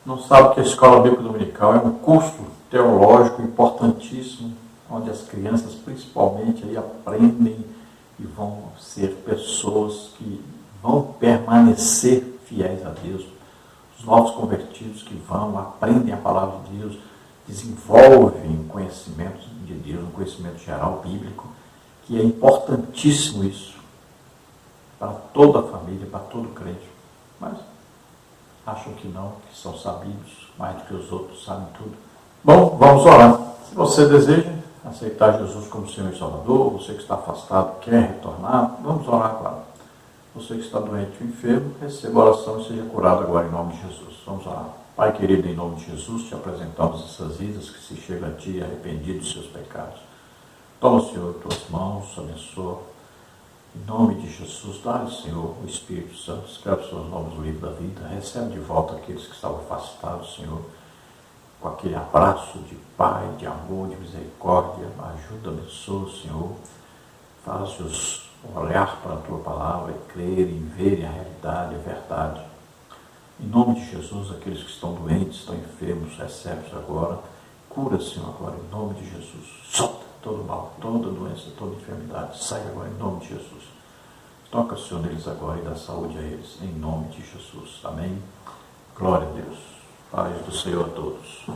Não sabem que a escola bíblica dominical é um curso teológico importantíssimo, onde as crianças, principalmente, aí aprendem e vão ser pessoas que vão permanecer fiéis a Deus. Os novos convertidos que vão, aprendem a palavra de Deus, desenvolvem conhecimento de Deus, um conhecimento geral bíblico, que é importantíssimo isso para toda a família, para todo crente. Mas acham que não, que são sabidos, mais do que os outros, sabem tudo. Bom, vamos orar. Se você deseja aceitar Jesus como Senhor e Salvador, você que está afastado, quer retornar, vamos orar agora. Você que está doente ou enfermo, receba a oração e seja curado agora em nome de Jesus. Vamos orar. Pai querido, em nome de Jesus, te apresentamos essas vidas que se chegam a ti arrependidos dos seus pecados. Toma, Senhor, tuas mãos, abençoa. Em nome de Jesus, dá-lhe, Senhor, o Espírito Santo, escreve seus nomes no livro da vida, recebe de volta aqueles que estavam afastados, Senhor, com aquele abraço de Pai, de amor, de misericórdia. Ajuda, abençoa, Senhor, faz-os olhar para a tua palavra e crerem, verem a realidade, a verdade. Em nome de Jesus, aqueles que estão doentes, estão enfermos, recebe-os agora. Cura, Senhor, agora, em nome de Jesus. Solta todo mal, toda doença, toda enfermidade. Sai agora, em nome de Jesus. Toca, Senhor, neles agora e dá saúde a eles, em nome de Jesus. Amém. Glória a Deus. Paz do Senhor a todos.